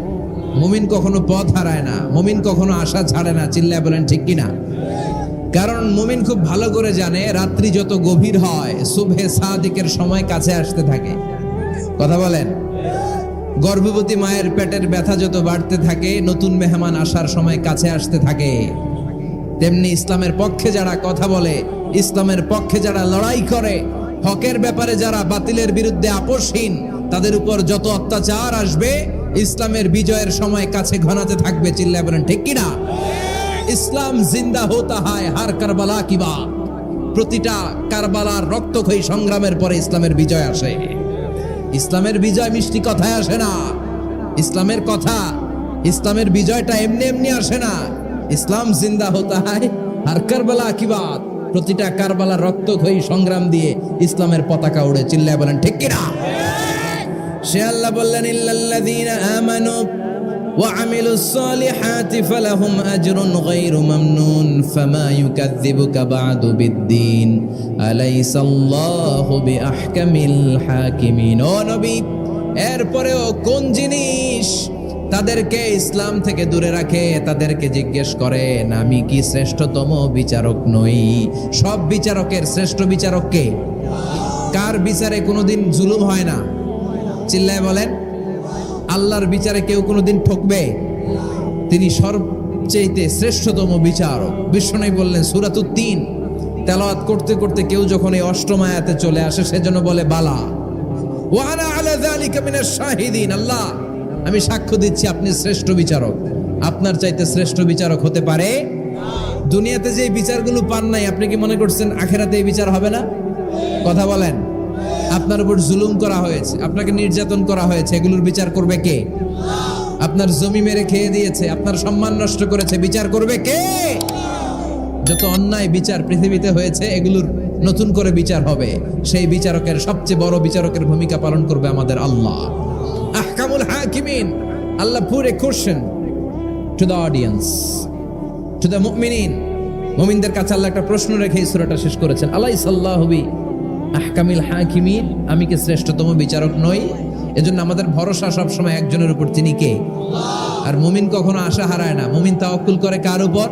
মুমিন কখনো পথ হারায় না, মুমিন কখনো আশা ছাড়ে না। চিল্লায় বলেন ঠিক কিনা? কারণ মুমিন খুব ভালো করে জানে রাত্রি যত গভীর হয়, সুবহে সাদিকের সময় কাছে আসতে থাকে। কথা বলেন। গর্ভবতী মায়ের পেটের ব্যথা যত বাড়তে থাকে, নতুন মেহমান আসার সময় কাছে আসতে থাকে, তেমনি ইসলামের পক্ষে যারা কথা বলে, ইসলামের পক্ষে যারা লড়াই করে, হকের ব্যাপারে যারা বাতিলের বিরুদ্ধে আপোষহীন, তাদের উপর যত অত্যাচার আসবে ইসলামের বিজয়ের সময় কাছে ঘনাতে থাকবে। চিল্লায় বলেন ঠিক কিনা? ইসলাম জিন্দা হতা হয় হার কারবালা কি বাত। প্রতিটা কারবালার রক্তক্ষয়ী সংগ্রামের পরে ইসলামের বিজয় আসে। ইসলামের বিজয় মিষ্টি কথায় আসে না। ইসলামের কথা, ইসলামের বিজয়টা এমনি এমনি আসে না। ইসলাম জিন্দা হতা হয় হার কারবালা কি বাত। প্রতিটা কারবালার রক্তক্ষয়ী সংগ্রাম দিয়ে ইসলামের পতাকা উড়ে। চিল্লায় বলেন ঠিক কিনা? সে আল্লাহ বললেন ইল্লাল্লাযীনা আমানু ওয়া আমিলুস সালিহাতি ফালাহুম আজরুন গায়রু মামনুন ফামা ইউকাযযিবুকা বা'দু বিদ্দীন আলাইসাল্লাহু বিআহকামিল হাকিমিন। ও নবী, এরপরেও কোন জিনিস তাদেরকে ইসলাম থেকে দূরে রাখে? তাদেরকে জিজ্ঞেস করেন, আমি কি শ্রেষ্ঠতম বিচারক নই? সব বিচারকের শ্রেষ্ঠ বিচারক কে? কার বিচারে কোনোদিন জুলুম হয় না? চিল্লায় বলেন। আল্লাহর বিচারে কেউ কোনোদিন ঠকবে? তিনি সবচেয়ে শ্রেষ্ঠতম বিচারক। বিশ্বনবী বললেন সূরাতুত তিন তেলাওয়াত করতে করতে কেউ যখন এই অষ্টম আয়াতে চলে আসে, সেজন্য বলে বালা ওয়া আনা আলা যালিকা মিনাশ শাহিদিন। আল্লাহ, আমি সাক্ষ্য দিচ্ছি আপনি শ্রেষ্ঠ বিচারক। আপনার চাইতে শ্রেষ্ঠ বিচারক হতে পারে? দুনিয়াতে যে বিচারগুলো পান নাই, আপনি কি মনে করছেন আখেরাতে এই বিচার হবে না? কথা বলেন। আপনার উপর জুলুম করা হয়েছে, আপনাকে নির্যাতন করা হয়েছে, এগুলোর বিচার করবে কে? আপনার জমি মেরে খেয়ে দিয়েছে, আপনার সম্মান নষ্ট করেছে, বিচার করবে কে? যত অন্যায় বিচার পৃথিবীতে হয়েছে, এগুলোর নতুন করে বিচার হবে। সেই বিচারকের, সবচেয়ে বড় বিচারকের ভূমিকা পালন করবে আমাদের আল্লাহ। আহকামুল হাকিমিন। আল্লাহ put a question to the audience, to the মুমিনিন। মুমিনদের কাছে আল্লাহ একটা প্রশ্ন রেখে এই সূরাটা শেষ করেছেন। আলাইসাল্লাহু বি আহকামিল হাকিমিন। আমি কি শ্রেষ্ঠতম বিচারক নই? এজন্য আমাদের ভরসা সবসময় একজনের উপর, তিনি কে? আর মুমিন কখনো আশা হারায় না। মুমিন তাওয়াক্কুল করে কার উপর?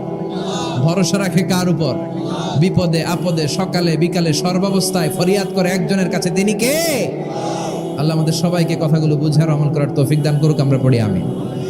ভরসা রাখে কার উপর? বিপদে আপদে, সকালে বিকালে, সর্বাবস্থায় ফরিয়াদ করে একজনের কাছে, তিনি কে? আল্লাহ আমাদের সবাইকে কথাগুলো বুঝার আমল করার তৌফিক দান করুক। আমরা পড়ি আমিন।